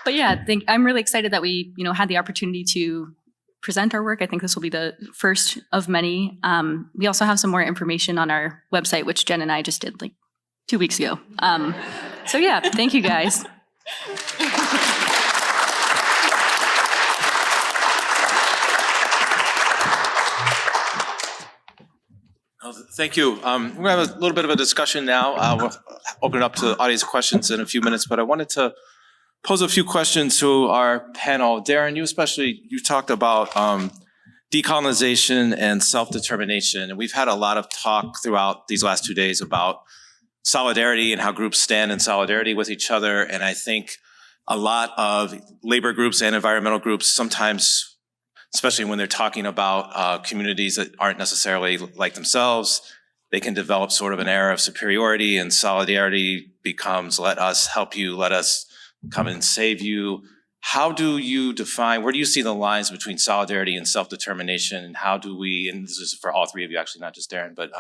But yeah, I'm really excited that we, had the opportunity to present our work. I think this will be the first of many. We also have some more information on our website, which Jen and I just did like 2 weeks ago. So yeah, thank you guys. Thank you. We're going to have a little bit of a discussion now. We'll open it up to audience questions in a few minutes, but I wanted to pose a few questions to our panel. Darren, you talked about decolonization and self-determination, and we've had a lot of talk throughout these last 2 days about solidarity and how groups stand in solidarity with each other, and I think a lot of labor groups and environmental groups sometimes, especially when they're talking about communities that aren't necessarily like themselves, they can develop sort of an air of superiority, and solidarity becomes, let us help you, let us come and save you. How do you define, where do you see the lines between solidarity and self-determination, and how do we, and this is for all three of you actually, not just Darren, but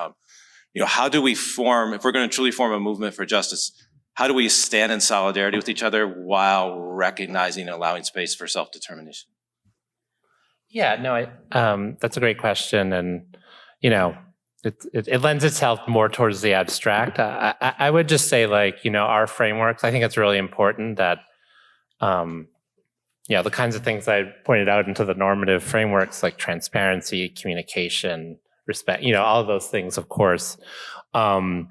how do we form, if we're going to truly form a movement for justice, how do we stand in solidarity with each other while recognizing and allowing space for self-determination? Yeah, no, that's a great question, and it lends itself more towards the abstract. I would just say, our frameworks. I think it's really important that, the kinds of things I pointed out into the normative frameworks, like transparency, communication, respect. All of those things, of course. I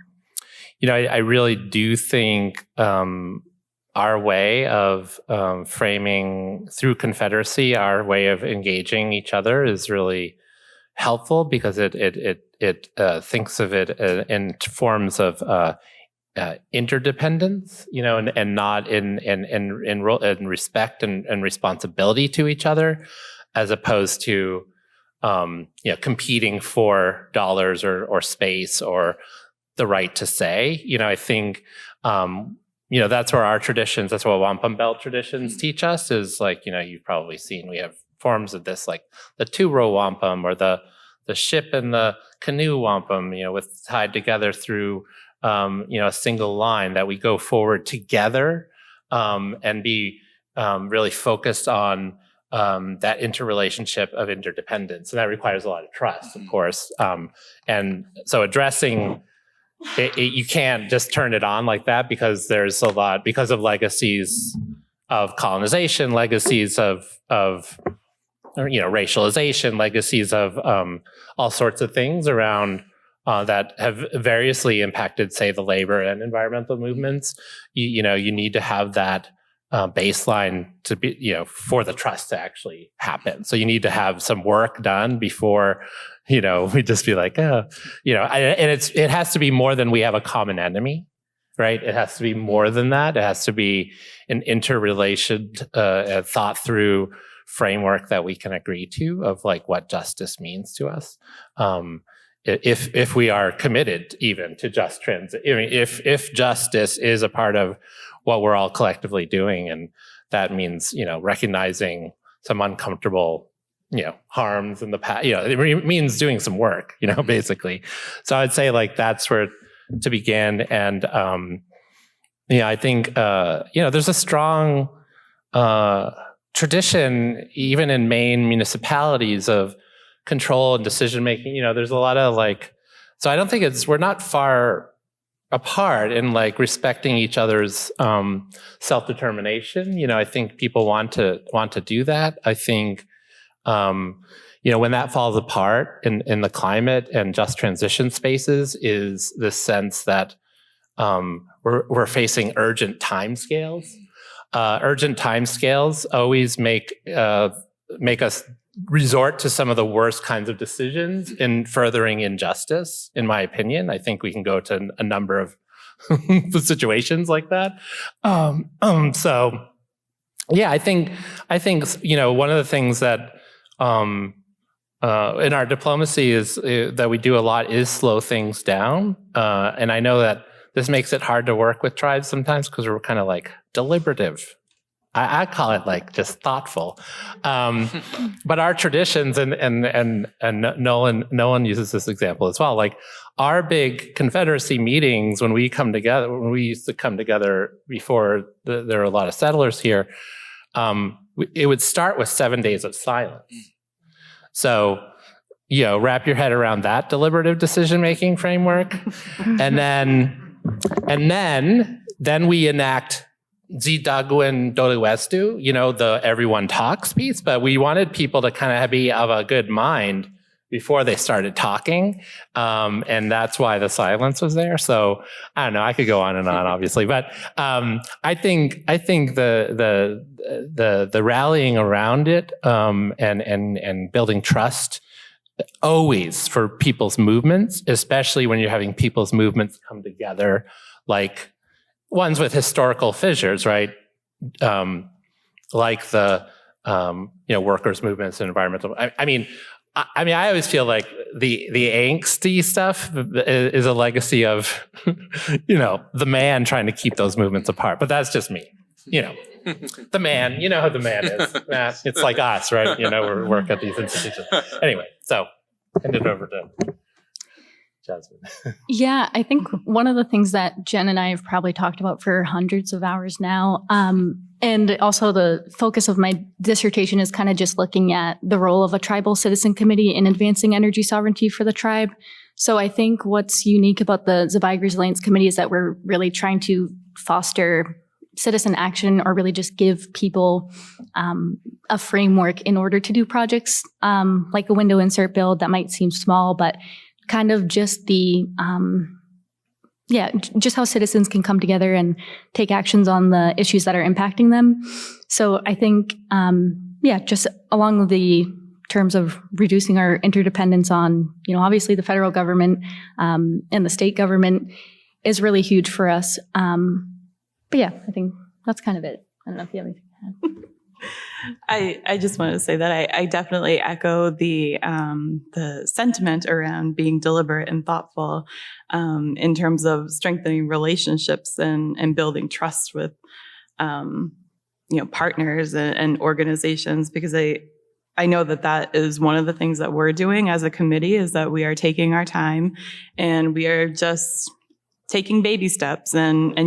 really do think our way of framing through confederacy, our way of engaging each other is really helpful, because it thinks of it in forms of interdependence, and not in respect and responsibility to each other, as opposed to competing for dollars or space or the right to say. I think that's where our traditions, that's what Wampum Belt traditions teach us, is you've probably seen, we have forms of this, like the two-row wampum, or the ship and the canoe wampum, with tied together through a single line, that we go forward together and be really focused on that interrelationship of interdependence. And that requires a lot of trust, of course. And so addressing you can't just turn it on like that, because there's a lot, because of legacies of colonization, legacies of racialization, legacies of all sorts of things around that have variously impacted, say, the labor and environmental movements. You need to have that baseline to be, for the trust to actually happen. So you need to have some work done before, we just be like, and it has to be more than we have a common enemy, right? It has to be more than that. It has to be an interrelated, thought through framework that we can agree to of like what justice means to us. If we are committed even to just transit, if justice is a part of what we're all collectively doing, and that means, recognizing some uncomfortable, harms in the past, it means doing some work, basically. So I'd say like that's where to begin. And, I think, there's a strong tradition, even in Maine municipalities, of control and decision making. There's a lot of so I don't think we're not far apart in respecting each other's self-determination. I think people want to do that. I think when that falls apart in the climate and just transition spaces is this sense that we're facing urgent timescales. Urgent timescales always make us resort to some of the worst kinds of decisions in furthering injustice, in my opinion. I think we can go to a number of situations like that. So yeah, I think one of the things that in our diplomacy is that we do a lot is slow things down. And I know that this makes it hard to work with tribes sometimes because we're kind of deliberative. I call it just thoughtful, but our traditions and Nolan uses this example as well. Our big Confederacy meetings when we used to come together before there were a lot of settlers here, it would start with 7 days of silence. So, wrap your head around that deliberative decision-making framework, and then we enact Zidagwin Doliwestu, the everyone talks piece, but we wanted people to kind of be of a good mind before they started talking. And that's why the silence was there. So I don't know, I could go on and on, obviously, but I think the rallying around it and building trust always for people's movements, especially when you're having people's movements come together, ones with historical fissures, right? Like the workers' movements and environmental. I mean, I always feel like the angsty stuff is a legacy of the man trying to keep those movements apart. But that's just me. The man. You know who the man is, Matt. It's like us, right? We work at these institutions. Anyway, so hand it over to Jasmine. Yeah, I think one of the things that Jen and I have probably talked about for hundreds of hours now, and also the focus of my dissertation is kind of just looking at the role of a tribal citizen committee in advancing energy sovereignty for the tribe. So I think what's unique about the Zabaigr's Lands Committee is that we're really trying to foster citizen action, or really just give people a framework in order to do projects like a window insert build that might seem small, but kind of just just how citizens can come together and take actions on the issues that are impacting them. So I think, just along the terms of reducing our interdependence on, obviously the federal government and the state government is really huge for us. But yeah, I think that's kind of it. I don't know if you have anything to add. I just wanted to say that I definitely echo the sentiment around being deliberate and thoughtful in terms of strengthening relationships and building trust with partners and organizations, because I know that is one of the things that we're doing as a committee, is that we are taking our time and we are just taking baby steps and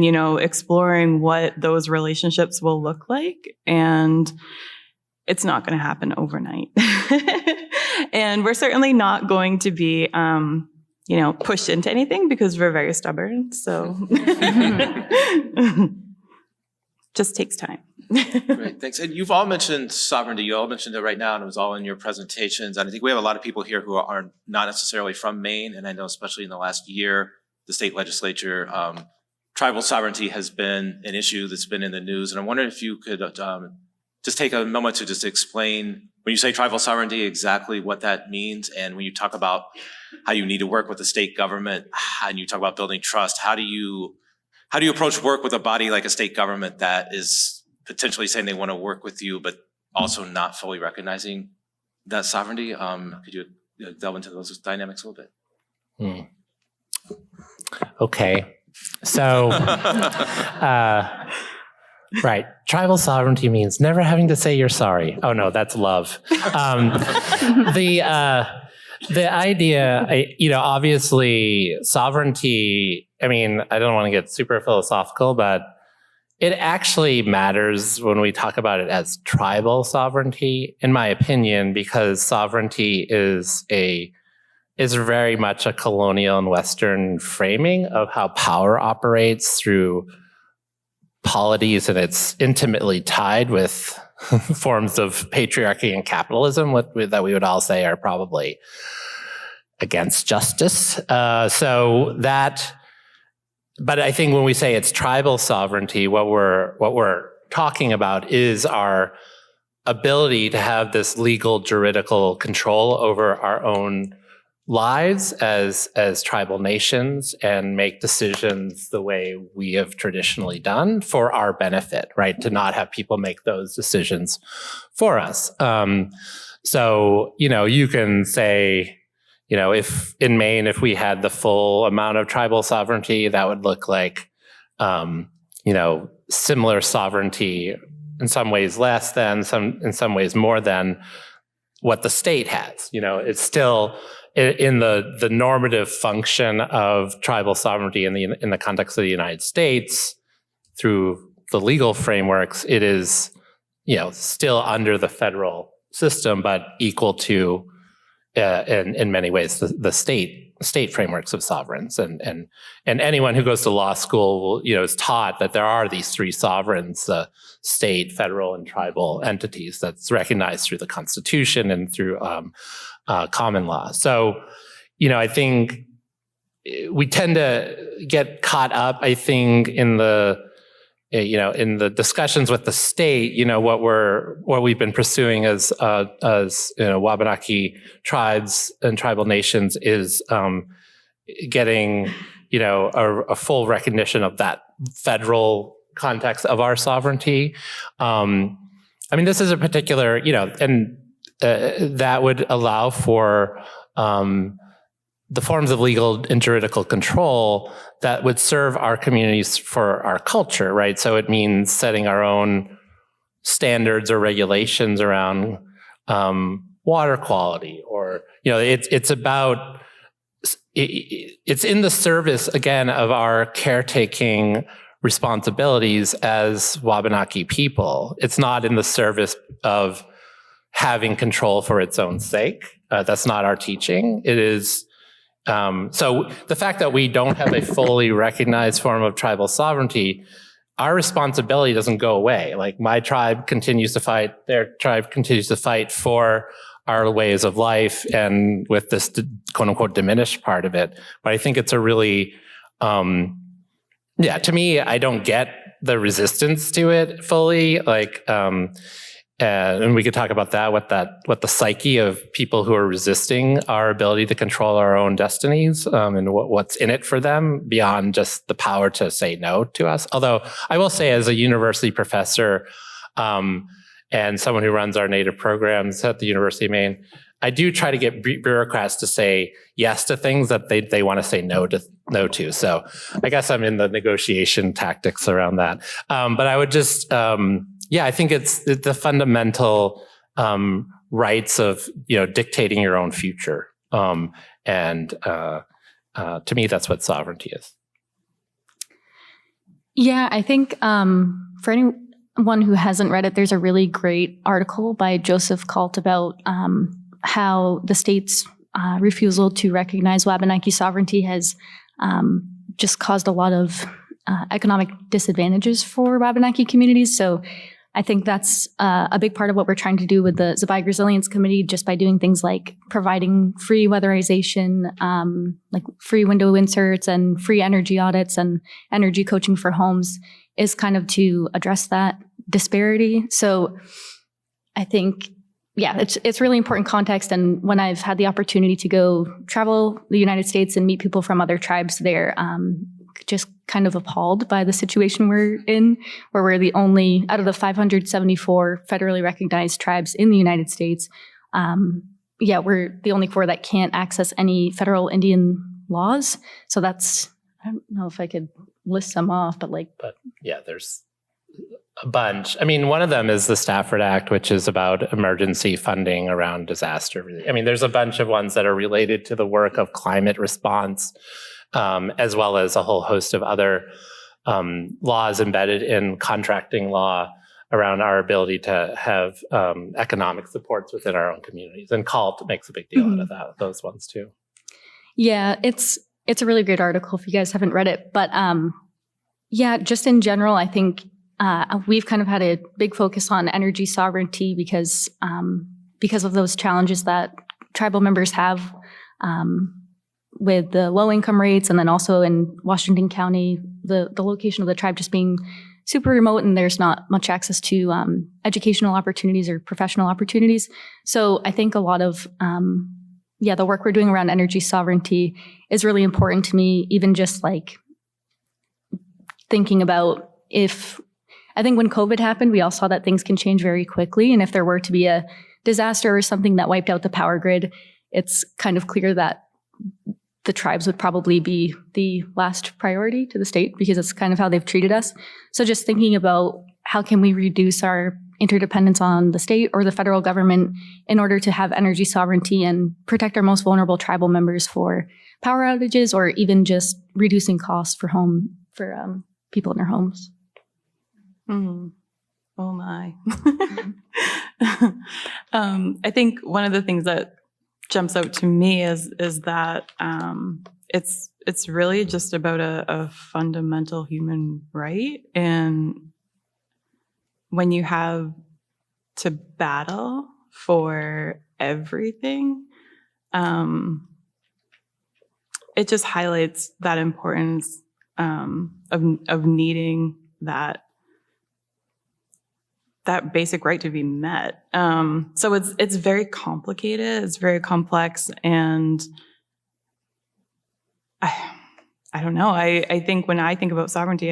exploring what those relationships will look like. And it's not going to happen overnight. And we're certainly not going to be, pushed into anything, because we're very stubborn. So just takes time. Great, thanks. And you've all mentioned sovereignty. You all mentioned it right now, and it was all in your presentations. And I think we have a lot of people here who are not necessarily from Maine. And I know, especially in the last year, the state legislature, tribal sovereignty has been an issue that's been in the news. And I wonder if you could just take a moment to just explain, when you say tribal sovereignty, exactly what that means. And when you talk about how you need to work with the state government, and you talk about building trust, how do you approach work with a body like a state government that is potentially saying they want to work with you, but also not fully recognizing that sovereignty? Could you delve into those dynamics a little bit? Okay. So, right. Tribal sovereignty means never having to say you're sorry. Oh no, that's love. The idea, obviously sovereignty, I mean, I don't want to get super philosophical, but it actually matters when we talk about it as tribal sovereignty, in my opinion, because sovereignty is very much a colonial and Western framing of how power operates through polities, and it's intimately tied with forms of patriarchy and capitalism that we would all say are probably against justice. But I think when we say it's tribal sovereignty, what we're talking about is our ability to have this legal juridical control over our own lives as tribal nations and make decisions the way we have traditionally done for our benefit, right? To not have people make those decisions for us. So, you can say, if in Maine, if we had the full amount of tribal sovereignty, that would look like, similar sovereignty, in some ways less than, in some ways more than what the state has. It's still in the normative function of tribal sovereignty in the context of the United States through the legal frameworks. It is, still under the federal system, but equal to, in many ways, the state frameworks of sovereigns, and anyone who goes to law school is taught that there are these three sovereigns: the state, federal, and tribal entities. That's recognized through the Constitution and through common law. So, I think we tend to get caught up, I think, in the discussions with the state. What we've been pursuing as Wabanaki tribes and tribal nations is getting a full recognition of that federal context of our sovereignty. This is a particular, and that would allow for the forms of legal and juridical control that would serve our communities for our culture, right? So it means setting our own standards or regulations around water quality, or it's in the service, again, of our caretaking responsibilities as Wabanaki people. It's not in the service of having control for its own sake. That's not our teaching. It is. So the fact that we don't have a fully recognized form of tribal sovereignty, our responsibility doesn't go away. Like, my tribe continues to fight, their tribe continues to fight for our ways of life, and with this quote unquote diminished part of it. But I think it's a really, to me, I don't get the resistance to it fully. And we could talk about that, what the psyche of people who are resisting our ability to control our own destinies, and what's in it for them beyond just the power to say no to us. Although I will say, as a university professor and someone who runs our native programs at the University of Maine, I do try to get bureaucrats to say yes to things that they want to say no to. So I guess I'm in the negotiation tactics around that. But I would just, I think it's the fundamental rights of dictating your own future, and to me, that's what sovereignty is. Yeah, I think for anyone who hasn't read it, there's a really great article by Joseph Kalt about how the state's refusal to recognize Wabanaki sovereignty has just caused a lot of economic disadvantages for Wabanaki communities. So I think that's a big part of what we're trying to do with the Zabaigue Resilience Committee, just by doing things like providing free weatherization, like free window inserts and free energy audits and energy coaching for homes, is kind of to address that disparity. So I think, yeah, it's really important context. And when I've had the opportunity to go travel the United States and meet people from other tribes, they're just kind of appalled by the situation we're in, where we're the only, out of the 574 federally recognized tribes in the United States, we're the only 4 that can't access any federal Indian laws. So that's, I don't know if I could list some off, but yeah, there's a bunch. I mean, one of them is the Stafford Act, which is about emergency funding around disaster relief. I mean, there's a bunch of ones that are related to the work of climate response, as well as a whole host of other laws embedded in contracting law around our ability to have economic supports within our own communities. And CALT makes a big deal out of those ones too. Yeah, it's a really great article if you guys haven't read it. But just in general, I think we've kind of had a big focus on energy sovereignty because of those challenges that tribal members have with the low income rates, and then also in Washington County, the location of the tribe just being super remote and there's not much access to educational opportunities or professional opportunities. So I think a lot of the work we're doing around energy sovereignty is really important to me, even just like thinking about I think when COVID happened, we all saw that things can change very quickly. And if there were to be a disaster or something that wiped out the power grid, it's kind of clear that the tribes would probably be the last priority to the state because it's kind of how they've treated us. So just thinking about how can we reduce our interdependence on the state or the federal government in order to have energy sovereignty and protect our most vulnerable tribal members for power outages, or even just reducing costs for people in their homes. Mm. Oh my. I think one of the things that jumps out to me is that it's really just about a fundamental human right. And when you have to battle for everything, it just highlights that importance of needing that basic right to be met. So it's very complicated, it's very complex, and I don't know. I think when I think about sovereignty,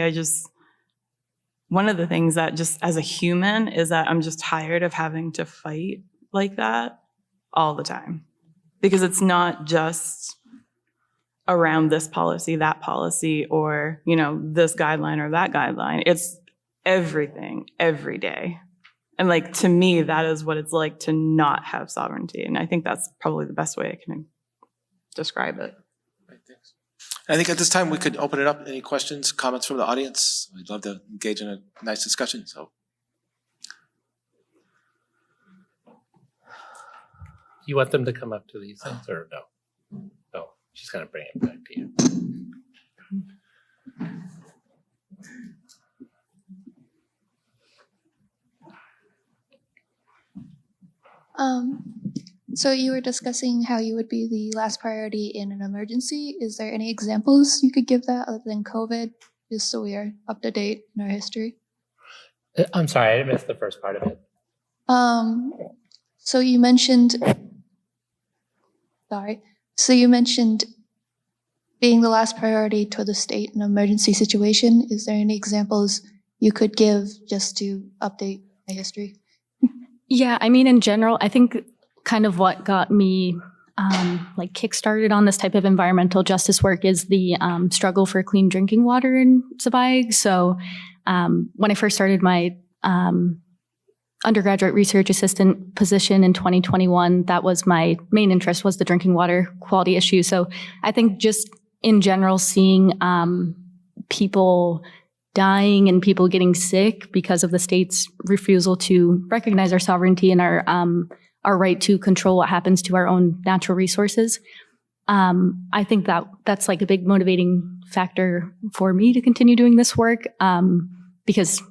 one of the things that just as a human is that I'm just tired of having to fight like that all the time. Because it's not just around this policy, that policy, or, this guideline or that guideline. It's everything, every day. And to me, that is what it's like to not have sovereignty. And I think that's probably the best way I can describe it. Right, thanks. I think at this time we could open it up. Any questions, comments from the audience? We'd love to engage in a nice discussion. So, You want them to come up to these things or no? Oh, she's going to bring it back to you. So you were discussing how you would be the last priority in an emergency. Is there any examples you could give that other than COVID, just so we are up to date in our history? I'm sorry, I missed the first part of it. So you mentioned being the last priority to the state in an emergency situation. Is there any examples you could give just to update my history? Yeah, I mean, in general, I think kind of what got me kickstarted on this type of environmental justice work is the struggle for clean drinking water in Zabaigue. So when I first started my undergraduate research assistant position in 2021, that was my main interest, was the drinking water quality issue. So I think just in general, seeing people dying and people getting sick because of the state's refusal to recognize our sovereignty and our right to control what happens to our own natural resources. I think that's a big motivating factor for me to continue doing this work because,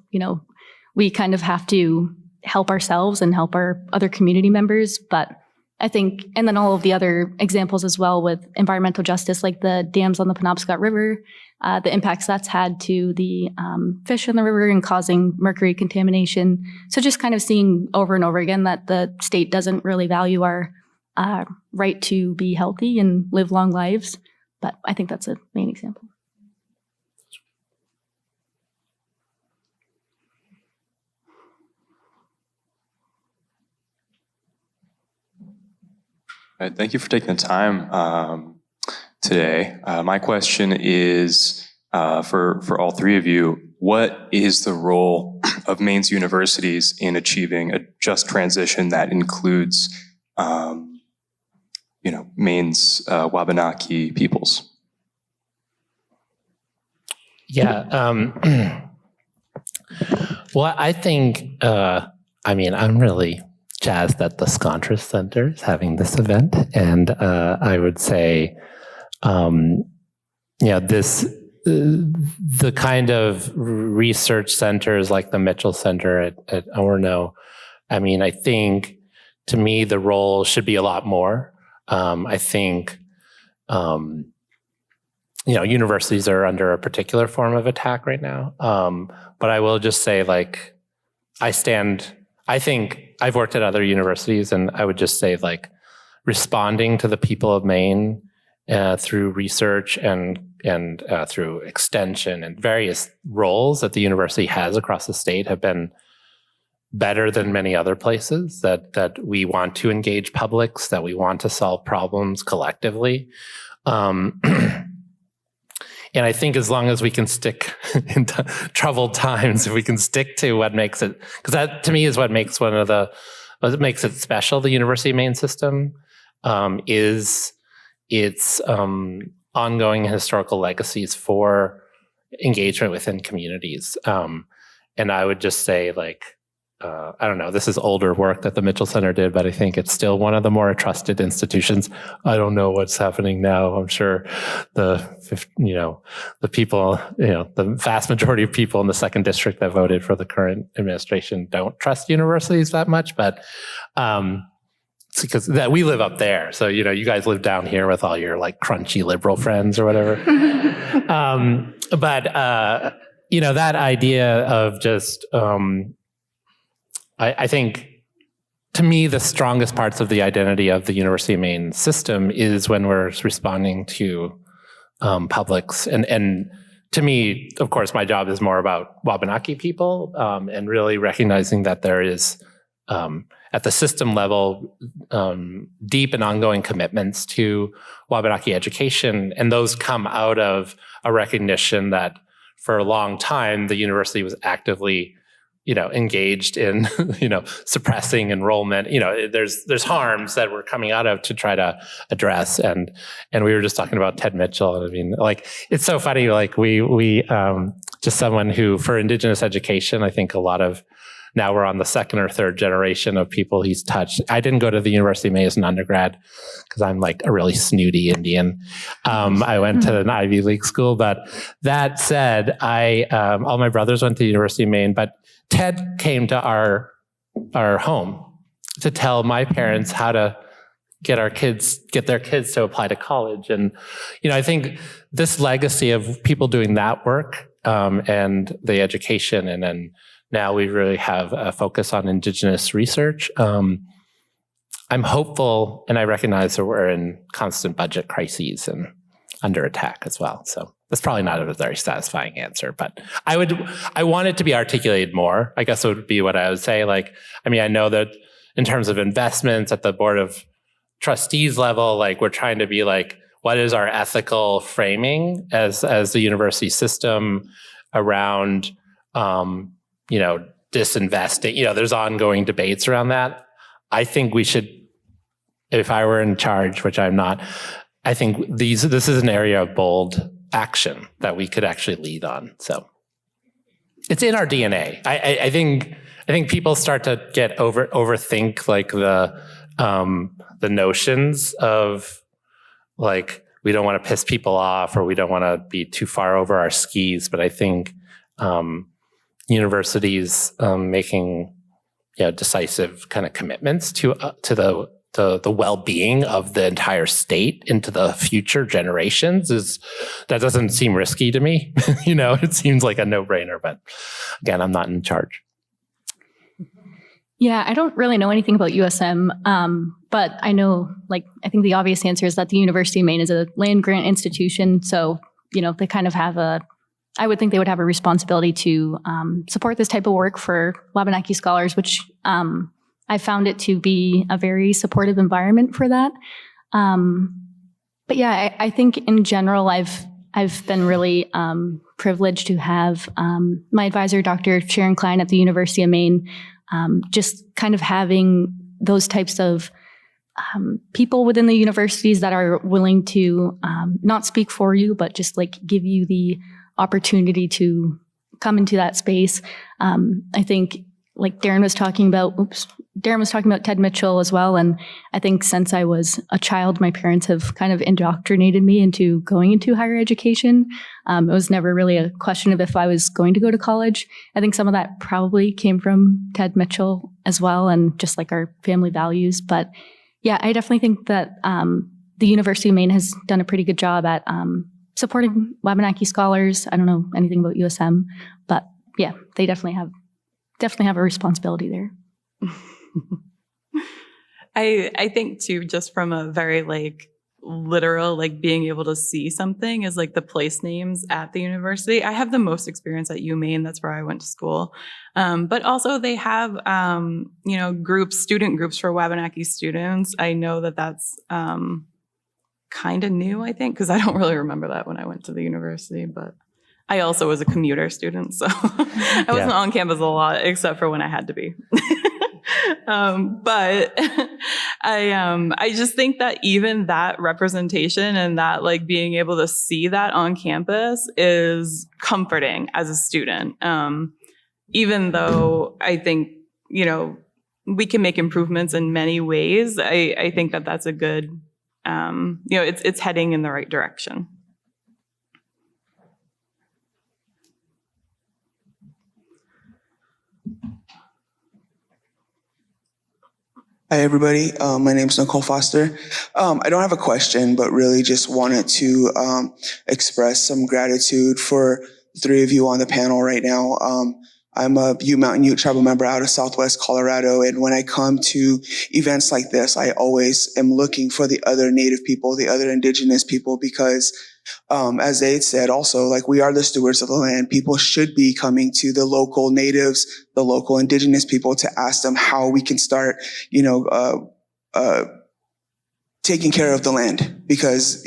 we kind of have to help ourselves and help our other community members. But I think, and then all of the other examples as well with environmental justice, like the dams on the Penobscot River, the impacts that's had to the fish in the river and causing mercury contamination. So just kind of seeing over and over again that the state doesn't really value our right to be healthy and live long lives. But I think that's a main example. All right, thank you for taking the time today. My question is for all three of you. What is the role of Maine's universities in achieving a just transition that includes, Maine's Wabanaki peoples? Yeah. Well, I think, I'm really jazzed that the Scontris Center is having this event. And I would say, the kind of research centers like the Mitchell Center at Orono, I think to me the role should be a lot more. I think, universities are under a particular form of attack right now. But I will just say, I think I've worked at other universities, and I would just say, responding to the people of Maine through research and through extension and various roles that the university has across the state have been better than many other places, that we want to engage publics, that we want to solve problems collectively. And I think as long as we can stick in troubled times, if we can stick to what makes it, because that to me is what makes what makes it special, the University of Maine system, is its ongoing historical legacies for engagement within communities. And I would just say, I don't know, this is older work that the Mitchell Center did, but I think it's still one of the more trusted institutions. I don't know what's happening now. I'm sure the people, the vast majority of people in the 2nd District that voted for the current administration don't trust universities that much, but it's because that we live up there. So, you guys live down here with all your crunchy liberal friends or whatever. That idea of just, I think, to me, the strongest parts of the identity of the University of Maine system is when we're responding to publics. And to me, of course, my job is more about Wabanaki people and really recognizing that there is, at the system level, deep and ongoing commitments to Wabanaki education. And those come out of a recognition that for a long time, the university was actively engaged in, suppressing enrollment. There's harms that we're coming out of to try to address. And we were just talking about Ted Mitchell. And it's so funny. We just someone who, for Indigenous education, I think a lot of, now we're on the 2nd or 3rd generation of people he's touched. I didn't go to the University of Maine as an undergrad because I'm a really snooty Indian. I went to an Ivy League school, but that said, all my brothers went to the University of Maine, but Ted came to our home to tell my parents how to get their kids to apply to college. And, I think this legacy of people doing that work and the education, and then now we really have a focus on Indigenous research. I'm hopeful, and I recognize that we're in constant budget crises and under attack as well. So that's probably not a very satisfying answer, but I want it to be articulated more. I guess it would be what I would say. I know that in terms of investments at the Board of Trustees level, we're trying to be what is our ethical framing as the university system around, disinvesting. There's ongoing debates around that. I think we should, if I were in charge, which I'm not, I think this is an area of bold action that we could actually lead on. So it's in our DNA. I think people start to get overthink the notions of we don't want to piss people off or we don't want to be too far over our skis. But I think universities making decisive kind of commitments to the well-being of the entire state into the future generations that doesn't seem risky to me. It seems like a no-brainer, but again, I'm not in charge. Yeah, I don't really know anything about USM, but I know, I think the obvious answer is that the University of Maine is a land grant institution. So, they kind of have I would think they would have a responsibility to support this type of work for Wabanaki scholars, which I found it to be a very supportive environment for that. But yeah, I think in general, I've been really privileged to have my advisor, Dr. Sharon Klein at the University of Maine, just kind of having those types of people within the universities that are willing to not speak for you, but just give you the opportunity to come into that space. I think Darren was talking about Ted Mitchell as well. And I think since I was a child, my parents have kind of indoctrinated me into going into higher education. It was never really a question of if I was going to go to college. I think some of that probably came from Ted Mitchell as well, and just our family values. But yeah, I definitely think that the University of Maine has done a pretty good job at supporting Wabanaki scholars. I don't know anything about USM, but yeah, they definitely have a responsibility there. I think too, just from a very literal, being able to see something is the place names at the university. I have the most experience at UMaine. That's where I went to school. But also they have, student groups for Wabanaki students. I know that's kind of new, I think, because I don't really remember that when I went to the university, but I also was a commuter student, so I wasn't on campus a lot, except for when I had to be. But I just think that even that representation and that being able to see that on campus is comforting as a student. Even though I think, we can make improvements in many ways, I think that that's a good, it's heading in the right direction. Hi, everybody. My name is Nicole Foster. I don't have a question, but really just wanted to express some gratitude for the three of you on the panel right now. I'm a Ute Mountain Ute tribal member out of Southwest Colorado, and when I come to events like this, I always am looking for the other Native people, the other Indigenous people, because as they said also, we are the stewards of the land. People should be coming to the local natives, the local Indigenous people, to ask them how we can start, taking care of the land, because,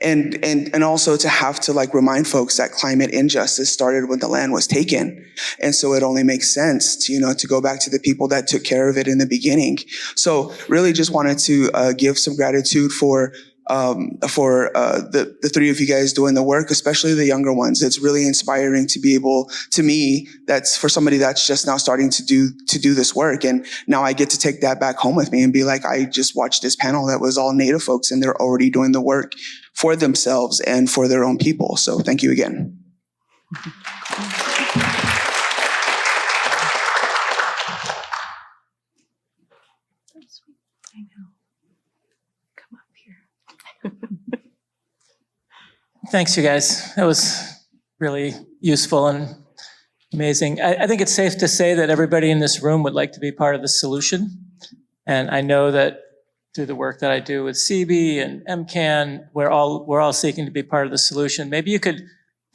and also to have to remind folks that climate injustice started when the land was taken. And so it only makes sense to go back to the people that took care of it in the beginning. So really just wanted to give some gratitude for the three of you guys doing the work, especially the younger ones. It's really inspiring to be able, to me, that's for somebody that's just now starting to do this work. And now I get to take that back home with me and be I just watched this panel that was all Native folks, and they're already doing the work for themselves and for their own people. So thank you again. Thanks, you guys. That was really useful and amazing. I think it's safe to say that everybody in this room would like to be part of the solution. And I know that through the work that I do with CB and MCAN, we're all seeking to be part of the solution. Maybe you could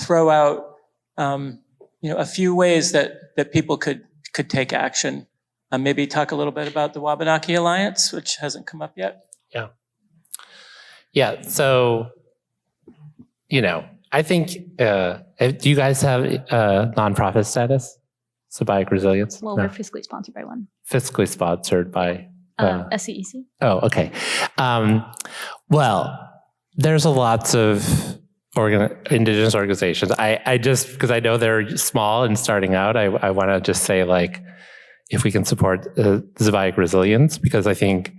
throw out a few ways that people could take action. Maybe talk a little bit about the Wabanaki Alliance, which hasn't come up yet. Yeah. So, I think, do you guys have nonprofit status? Symbiotic Resilience? Well, No. we're fiscally sponsored by one. Fiscally sponsored by? SCEC. Oh, okay. Well, there's lots of Indigenous organizations. I just, because I know they're small and starting out, I want to just say, if we can support Symbiotic Resilience, because I think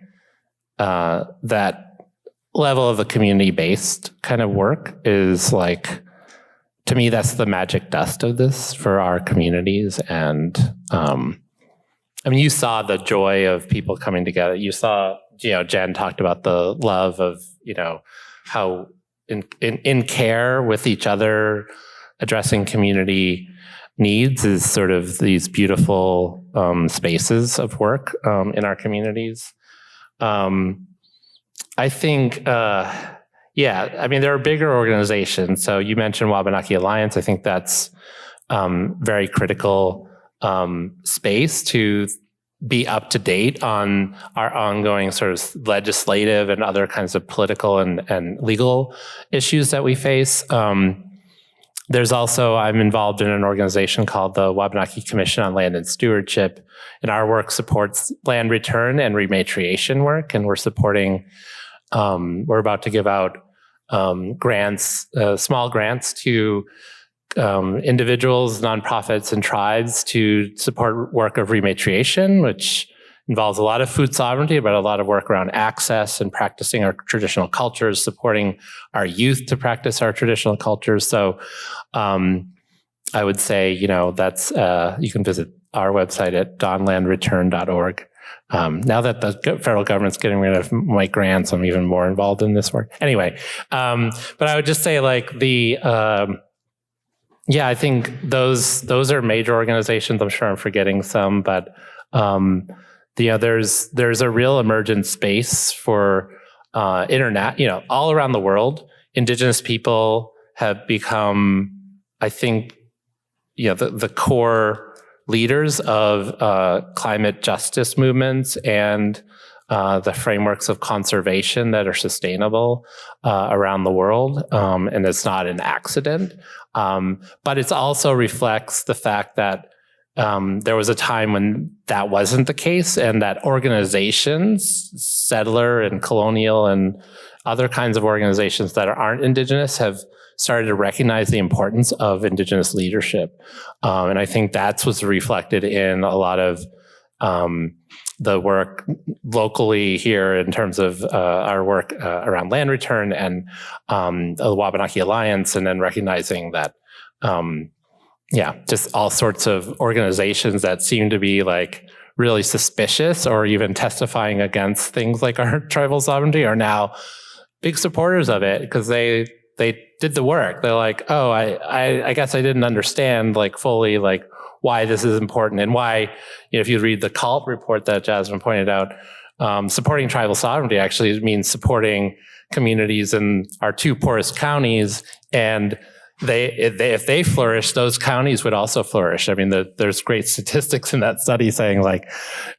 that level of the community-based kind of work is to me, that's the magic dust of this for our communities. And I mean, you saw the joy of people coming together. You saw, Jen talked about the love of, how in care with each other, addressing community needs is sort of these beautiful spaces of work in our communities. I think, I mean, there are bigger organizations. So you mentioned Wabanaki Alliance. I think that's very critical space to be up to date on our ongoing sort of legislative and other kinds of political and legal issues that we face. There's also, I'm involved in an organization called the Wabanaki Commission on Land and Stewardship, and our work supports land return and rematriation work, and we're supporting, we're about to give out grants, small grants to individuals, nonprofits, and tribes to support work of rematriation, which involves a lot of food sovereignty, but a lot of work around access and practicing our traditional cultures, supporting our youth to practice our traditional cultures. So I would say, that's, you can visit our website at donlandreturn.org. Now that the federal government's getting rid of my grants, I'm even more involved in this work. Anyway, but I would just say I think those are major organizations. I'm sure I'm forgetting some, but there's a real emergent space for internet. All around the world, Indigenous people have become, I think, the core leaders of climate justice movements and the frameworks of conservation that are sustainable around the world. And it's not an accident. But it also reflects the fact that there was a time when that wasn't the case, and that organizations, settler and colonial and other kinds of organizations that aren't Indigenous have started to recognize the importance of Indigenous leadership. And I think that's what's reflected in a lot of the work locally here in terms of our work around land return and the Wabanaki Alliance, and then recognizing that, just all sorts of organizations that seem to be really suspicious or even testifying against things like our tribal sovereignty are now big supporters of it because they did the work. They're like, oh, I guess I didn't understand fully why this is important and why, if you read the CULT report that Jasmine pointed out, supporting tribal sovereignty actually means supporting communities in our two poorest counties, and if they flourish, those counties would also flourish. I mean, there's great statistics in that study saying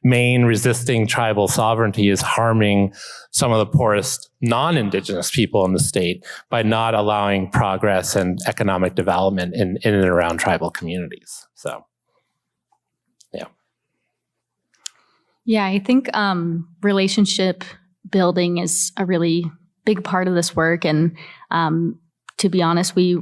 Maine resisting tribal sovereignty is harming some of the poorest non-Indigenous people in the state by not allowing progress and economic development in and around tribal communities. So, yeah. Yeah, I think relationship building is a really big part of this work. And to be honest, we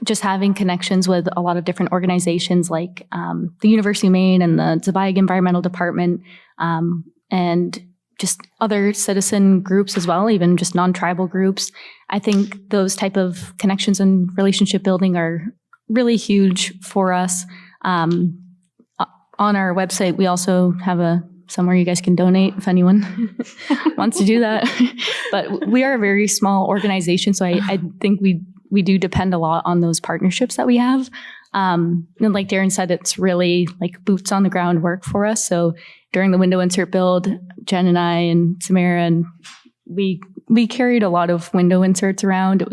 just having connections with a lot of different organizations like the University of Maine and the Zibayag Environmental Department, and just other citizen groups as well, even just non-tribal groups. I think those type of connections and relationship building are really huge for us. On our website, we also have somewhere you guys can donate if anyone wants to do that. But we are a very small organization, so I think we do depend a lot on those partnerships that we have. And like Darren said, it's really boots on the ground work for us. So during the window insert build, Jen and I and Samara, and we carried a lot of window inserts around. It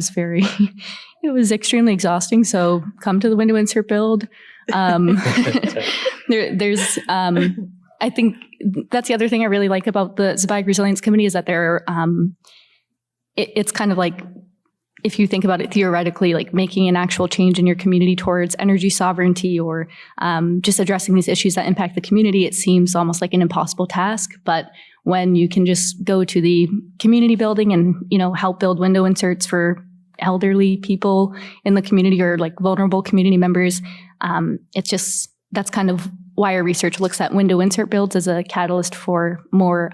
was extremely exhausting. So come to the window insert build. There's I think that's the other thing I really like about the Zibayag Resilience Committee is that it's kind of if you think about it theoretically, making an actual change in your community towards energy sovereignty or just addressing these issues that impact the community, it seems almost like an impossible task. But when you can just go to the community building and, help build window inserts for elderly people in the community or vulnerable community members, that's kind of why our research looks at window insert builds as a catalyst for more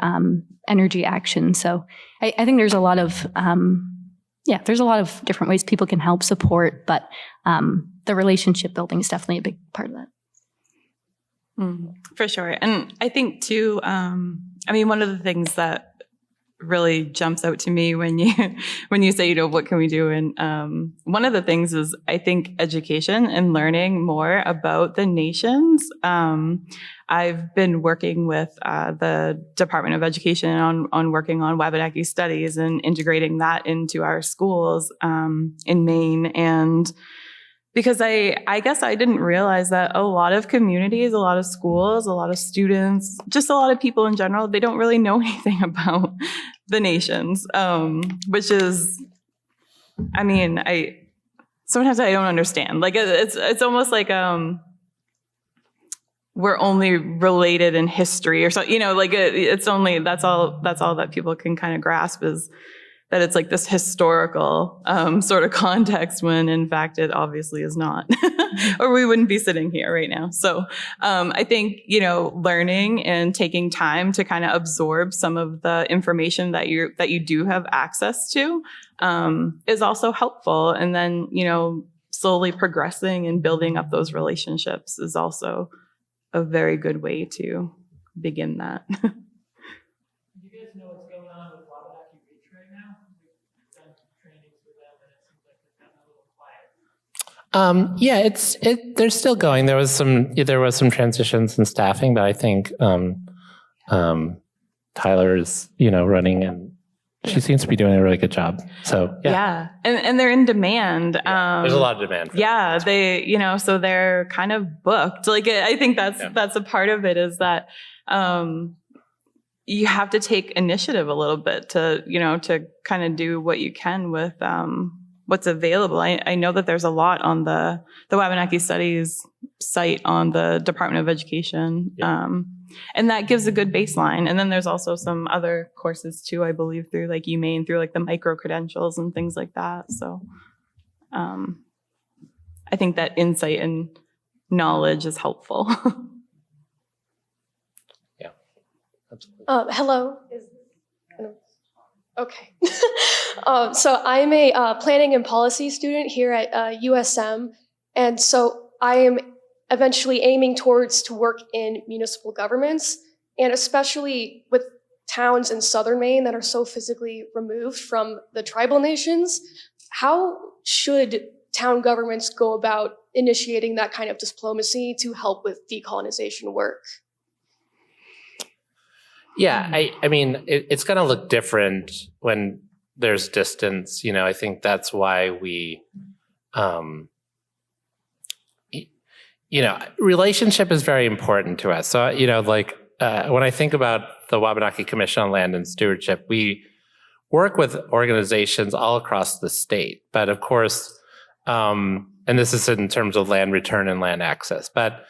energy action. So I think there's a lot of yeah, there's a lot of different ways people can help support, but the relationship building is definitely a big part of that. For sure. And I think too, one of the things that really jumps out to me when you say, what can we do? And one of the things is, I think, education and learning more about the nations. I've been working with the Department of Education on working on Wabanaki studies and integrating that into our schools in Maine. And because I guess I didn't realize that a lot of communities, a lot of schools, a lot of students, just a lot of people in general, they don't really know anything about the nations, which is, sometimes I don't understand. Like it's almost like we're only related in history or something, it's only, that's all that people can kind of grasp is that it's like this historical sort of context when in fact it obviously is not, or we wouldn't be sitting here right now. So I think, learning and taking time to kind of absorb some of the information that you do have access to is also helpful. And then, slowly progressing and building up those relationships is also a very good way to begin that. Yeah, they're still going. There was some transitions in staffing, but I think Tyler is running, and she seems to be doing a really good job. So yeah. And they're in demand. There's a lot of demand. They so they're kind of booked. Like I think that's a part of it is that you have to take initiative a little bit to kind of do what you can with what's available. I know that there's a lot on the Wabanaki Studies site on the Department of Education. Yeah. And that gives a good baseline. And then there's also some other courses too, I believe, through like UMaine, through like the micro credentials and things like that. So I think that insight and knowledge is helpful. Yeah, absolutely. Hello. Okay. So I'm a planning and policy student here at USM. And so I am eventually aiming towards to work in municipal governments, and especially with towns in southern Maine that are so physically removed from the tribal nations. How should town governments go about initiating that kind of diplomacy to help with decolonization work? Yeah, I mean, it's going to look different when there's distance. I think that's why we, relationship is very important to us. So, when I think about the Wabanaki Commission on Land and Stewardship, we work with organizations all across the state. But of course, and this is in terms of land return and land access, but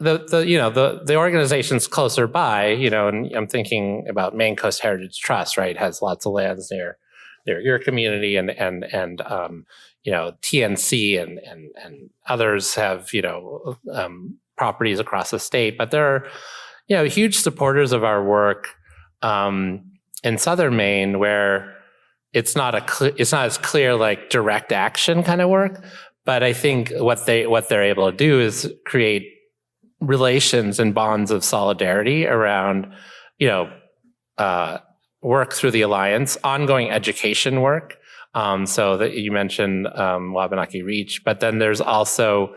the organizations closer by, and I'm thinking about Maine Coast Heritage Trust, right, has lots of lands near your community, and TNC and others have properties across the state, but they're huge supporters of our work in southern Maine, where it's not as clear like direct action kind of work, but I think what they're able to do is create relations and bonds of solidarity around, work through the Alliance, ongoing education work. So that you mentioned Wabanaki Reach, but then there's also,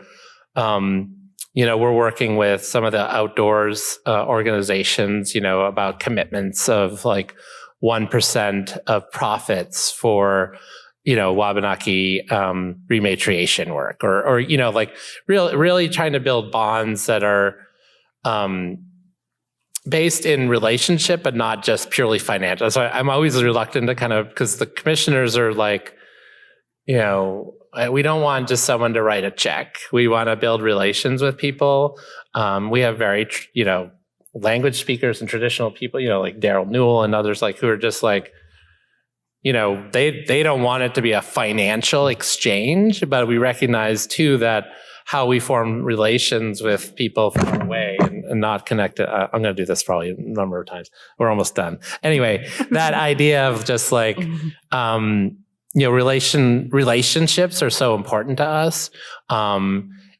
we're working with some of the outdoors organizations, about commitments of like 1% of profits for Wabanaki rematriation work, or really trying to build bonds that are based in relationship, but not just purely financial. So I'm always reluctant to because the commissioners are like, we don't want just someone to write a check. We want to build relations with people. We have very, language speakers and traditional people, like Daryl Newell and others who are just like, they don't want it to be a financial exchange, but we recognize too that how we form relations with people far away and not connected. I'm going to do this probably a number of times. We're almost done. Anyway, that idea of just relationships are so important to us.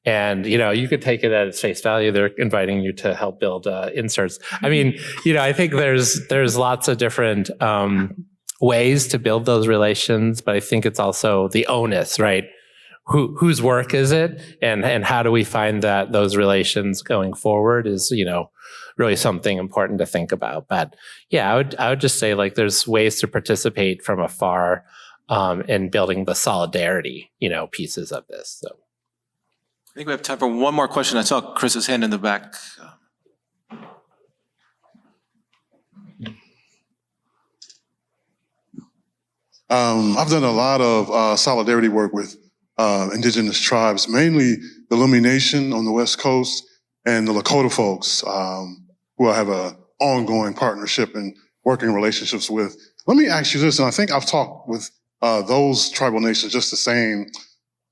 And, you could take it at its face value. They're inviting you to help build inserts. I mean, I think there's lots of different ways to build those relations, but I think it's also the onus, right? Whose work is it? And how do we find that those relations going forward is, really something important to think about. But yeah, I would just say like there's ways to participate from afar in building the solidarity, pieces of this. So I think we have time for one more question. I saw Chris's hand in the back. I've done a lot of solidarity work with indigenous tribes, mainly the Lummi Nation on the West Coast and the Lakota folks, who I have an ongoing partnership and working relationships with. Let me ask you this, and I think I've talked with those tribal nations just the same.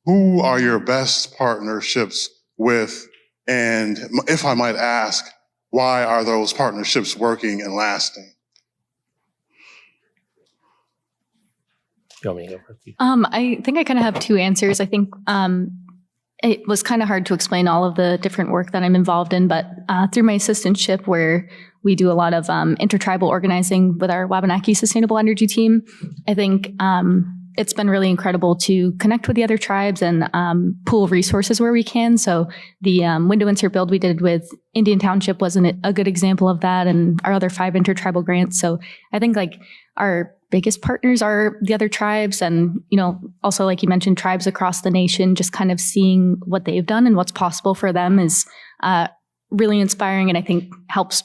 Who are your best partnerships with? And if I might ask, why are those partnerships working and lasting? You want me to go first? I think I kind of have two answers. I think it was kind of hard to explain all of the different work that I'm involved in, but through my assistantship, where we do a lot of intertribal organizing with our Wabanaki Sustainable Energy team, I think it's been really incredible to connect with the other tribes and pool resources where we can. So the window insert build we did with Indian Township wasn't a good example of that, and our other 5 intertribal grants. So I think like our biggest partners are the other tribes, and also like you mentioned, tribes across the nation. Just kind of seeing what they've done and what's possible for them is really inspiring, and I think helps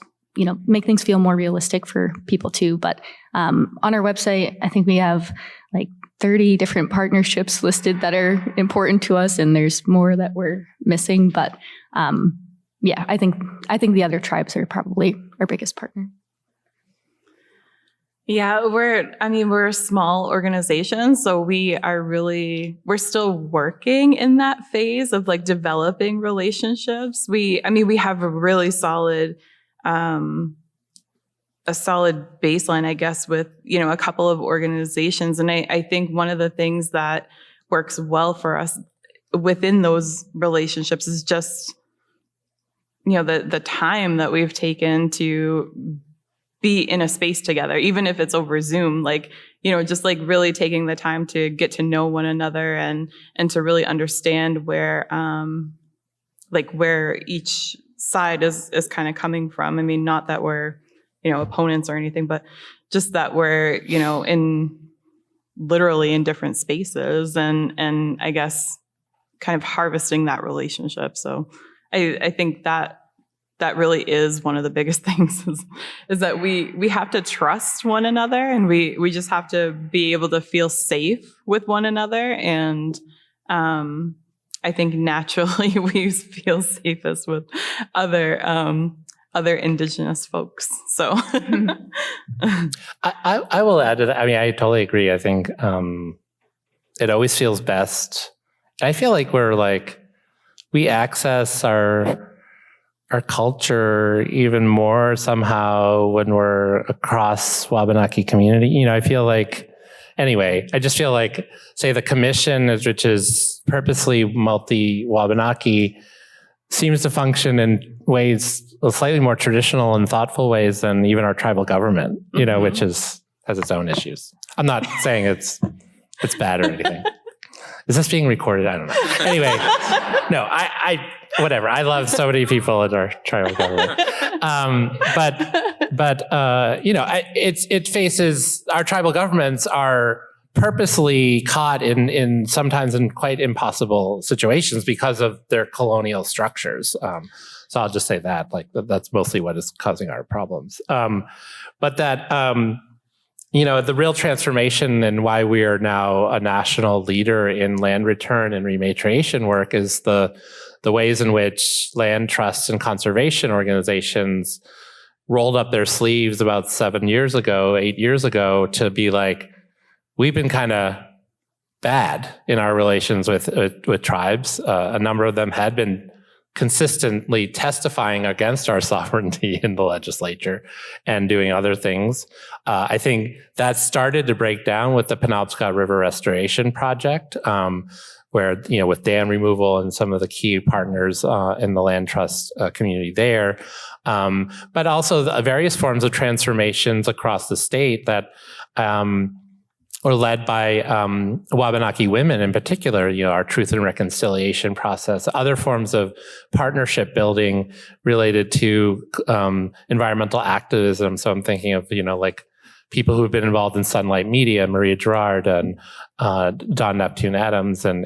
make things feel more realistic for people too. But on our website, I think we have like 30 different partnerships listed that are important to us, and there's more that we're missing. But yeah, I think the other tribes are probably our biggest partner. Yeah, we're a small organization, so we're still working in that phase of like developing relationships. We have a really solid, a solid baseline, I guess, with, a couple of organizations. And I think one of the things that works well for us within those relationships is just, the time that we've taken to be in a space together, even if it's over Zoom, just really taking the time to get to know one another and to really understand where each side is kind of coming from. I mean, not that we're, opponents or anything, but just that we're, literally in different spaces and I guess kind of harvesting that relationship. So I think that really is one of the biggest things is that we have to trust one another, and we just have to be able to feel safe with one another. And I think naturally we feel safest with other Indigenous folks. So I will add to that. I mean, I totally agree. I think it always feels best. I feel like we access our culture even more somehow when we're across Wabanaki community. I feel like, anyway, I just feel like, say, the commission, which is purposely multi-Wabanaki, seems to function in ways, slightly more traditional and thoughtful ways than even our tribal government, which has its own issues. I'm not saying it's bad or anything. Is this being recorded? I don't know. Anyway, no, I whatever. I love so many people in our tribal government. It faces, our tribal governments are purposely caught in sometimes in quite impossible situations because of their colonial structures. So I'll just say that, that's mostly what is causing our problems. The real transformation and why we are now a national leader in land return and rematriation work is the ways in which land trusts and conservation organizations rolled up their sleeves about 8 years ago to be like, we've been kind of bad in our relations with tribes. A number of them had been consistently testifying against our sovereignty in the legislature and doing other things. I think that started to break down with the Penobscot River Restoration Project, where, with dam removal and some of the key partners in the land trust community there, but also the various forms of transformations across the state that were led by Wabanaki women in particular, our truth and reconciliation process, other forms of partnership building related to environmental activism. So I'm thinking of, like people who've been involved in Sunlight Media, Maria Gerard and Don Neptune Adams and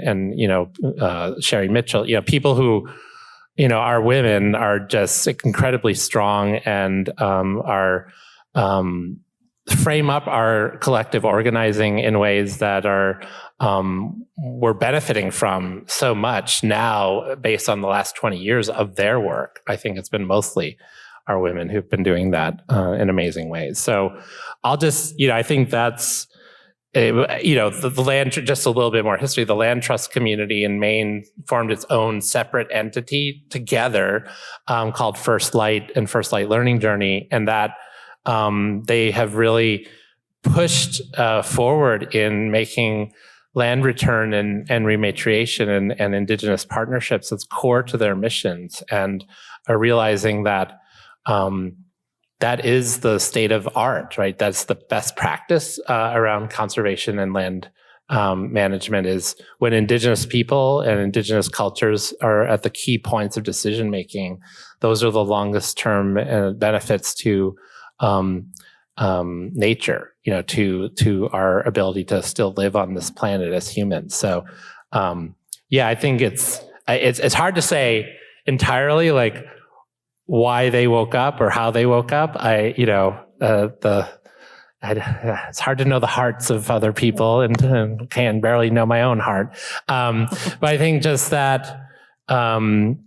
Sherry Mitchell, people who, our women are just incredibly strong and are frame up our collective organizing in ways that are we're benefiting from so much now based on the last 20 years of their work. I think it's been mostly our women who've been doing that in amazing ways. So I'll just, I think that's, the land, just a little bit more history, the land trust community in Maine formed its own separate entity together called First Light and First Light Learning Journey. And that they have really pushed forward in making land return and rematriation and Indigenous partnerships as core to their missions, and are realizing that that is the state of art, right? That's the best practice around conservation and land management, is when Indigenous people and Indigenous cultures are at the key points of decision making. Those are the longest term benefits to nature, to our ability to still live on this planet as humans. So, I think it's hard to say entirely like why they woke up or how they woke up. It's hard to know the hearts of other people and can barely know my own heart. But I think just that, them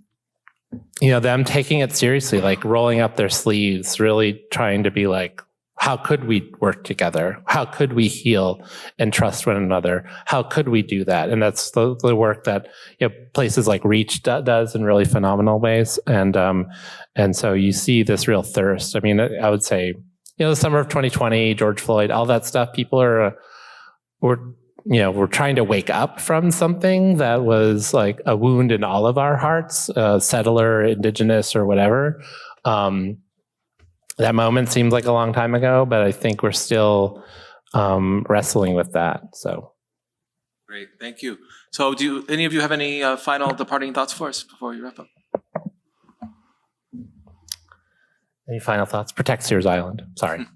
taking it seriously, like rolling up their sleeves, really trying to be like, how could we work together? How could we heal and trust one another? How could we do that? And that's the work that places like Reach does in really phenomenal ways. And so you see this real thirst. I mean, I would say, the summer of 2020, George Floyd, all that stuff, people we're trying to wake up from something that was like a wound in all of our hearts, settler, Indigenous, or whatever. That moment seems like a long time ago, but I think we're still wrestling with that. So, great, thank you. So, do any of you have any final departing thoughts for us before we wrap up? Any final thoughts? Protect Sears Island. Sorry.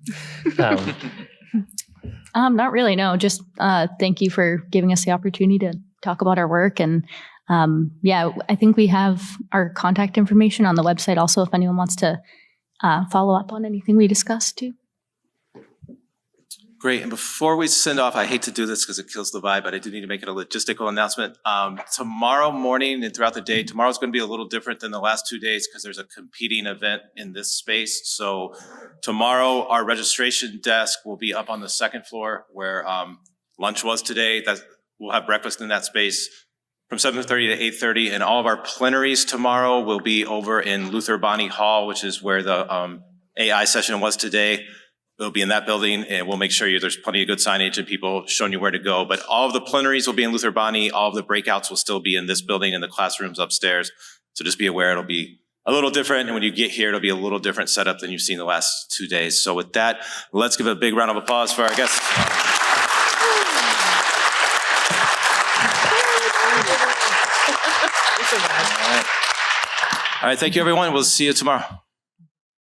Not really, no. Just thank you for giving us the opportunity to talk about our work. And I think we have our contact information on the website also if anyone wants to follow up on anything we discussed too. Great. And before we send off, I hate to do this because it kills the vibe, but I do need to make it a logistical announcement. Tomorrow morning and throughout the day, tomorrow's going to be a little different than the last 2 days because there's a competing event in this space. So tomorrow, our registration desk will be up on the second floor where lunch was today. We'll have breakfast in that space from 7:30 to 8:30. And all of our plenaries tomorrow will be over in Luther Bonney Hall, which is where the AI session was today. It'll be in that building, and we'll make sure there's plenty of good signage and people showing you where to go. But all of the plenaries will be in Luther Bonney. All of the breakouts will still be in this building and the classrooms upstairs. So just be aware it'll be a little different. And when you get here, it'll be a little different setup than you've seen the last 2 days. So with that, let's give a big round of applause for our guests. All right, thank you, everyone. We'll see you tomorrow.